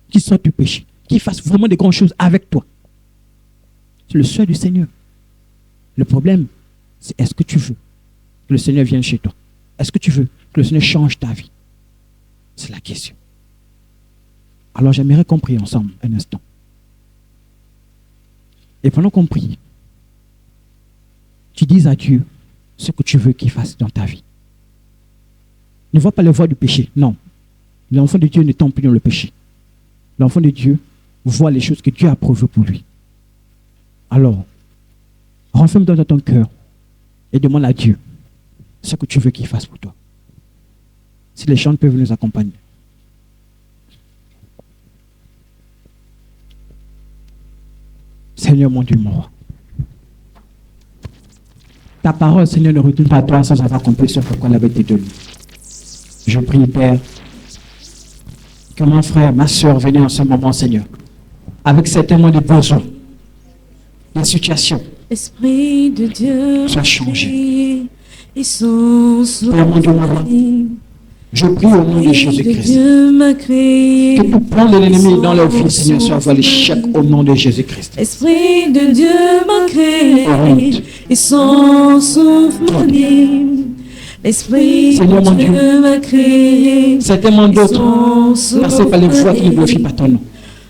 qu'il sorte du péché, qu'il fasse vraiment des grandes choses avec toi. C'est le souhait du Seigneur. Le problème, c'est est-ce que tu veux que le Seigneur vienne chez toi? Est-ce que tu veux que le Seigneur change ta vie? C'est la question. Alors j'aimerais qu'on prie ensemble un instant. Et pendant qu'on prie, tu dis à Dieu ce que tu veux qu'il fasse dans ta vie. Ne vois pas les voies du péché, non. L'enfant de Dieu ne tombe plus dans le péché. L'enfant de Dieu voit les choses que Dieu a prévues pour lui. Alors, renferme-toi dans ton cœur et demande à Dieu ce que tu veux qu'il fasse pour toi. Si les chants peuvent nous accompagner. Seigneur mon Dieu, mon roi. Ta parole, Seigneur, ne retourne pas à toi sans avoir compris ce pourquoi elle avait été donnée. Je prie, Père, que mon frère, ma soeur viennent en ce moment, Seigneur, avec certainement des besoins, des situations, Esprit de Dieu, soient changées. ils sont Père mon Dieu, mon roi, je prie au nom de Jésus-Christ. Que tout plan de l'ennemi dans leur vie, Seigneur, soit volé l'échec au nom de Jésus-Christ. Esprit de Dieu m'a créé, et son souffle m'anime. Esprit Seigneur, mon de Dieu m'a créé, certainement d'autres passés par les voies qui ne glorifient pas ton nom.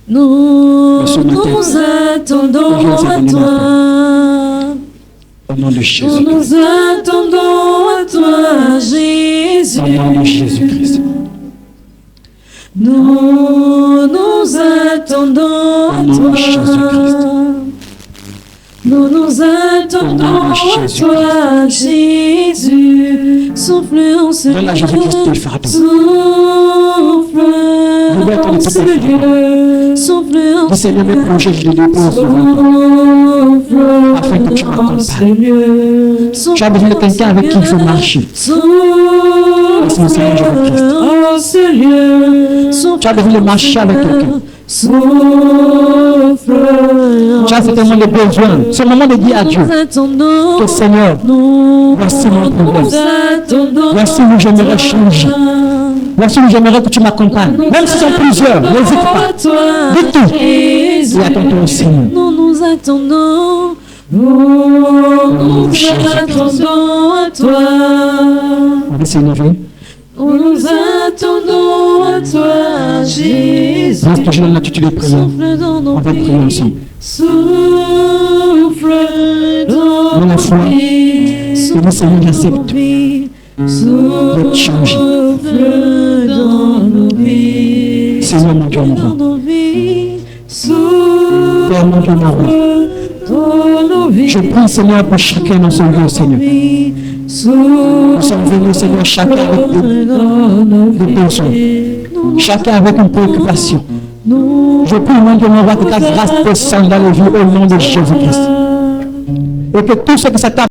Nous Mais ce matin, nous attendons je viens à t'abonner toi. Au nom de Nous Jésus-Christ. nous attendons à toi, Jésus. Au nom de Jésus-Christ. Nous nous attendons à Au nom de toi. Jésus-Christ. Nous nous attendons à toi, Jésus. Souffle en ce Donne à Jésus-Christ tes fardeaux. Souffle Libère-toi de en tous tes ce fardeaux. lieu. Souffle en Dis, ce Seigneur, mes projets, je les dépose devant toi. Afin que tu m'accompagnes. Tu as besoin de quelqu'un avec qui il faut marcher. C'est le Seigneur Jésus-Christ. Tu as besoin de marcher avec quelqu'un. Tu as certainement des besoins. C'est le moment de dire à Dieu que Seigneur, voici mon problème. Voici où j'aimerais changer. Voici où j'aimerais que tu m'accompagnes. Même si ce sont plusieurs, n'hésite pas. Dis tout. Et attends-toi au Seigneur. Nous nous attendons. Nous nous attendons à toi. On va s'élever. Nous nous attendons à toi, Jésus. Reste toujours dans l'attitude de prière. Souffle dans nos On va prier vies. ensemble. Souffle Dans dans la nos foi, vies. que le Seigneur j'accepte Souffle changer. dans nos vies. Seigneur mon Dieu, mon roi. Dans nos vies. Père mon Dieu, mon roi. Dans nos vies. Je prie, Seigneur, pour chacun dans son lieu, Seigneur. Nous sommes venus, Seigneur, chacun avec des besoins. Chacun avec une préoccupation. Je prie, mon Dieu, mon roi, que ta grâce descende dans les vies au nom de Jésus-Christ. Et que tout ce que ça t'a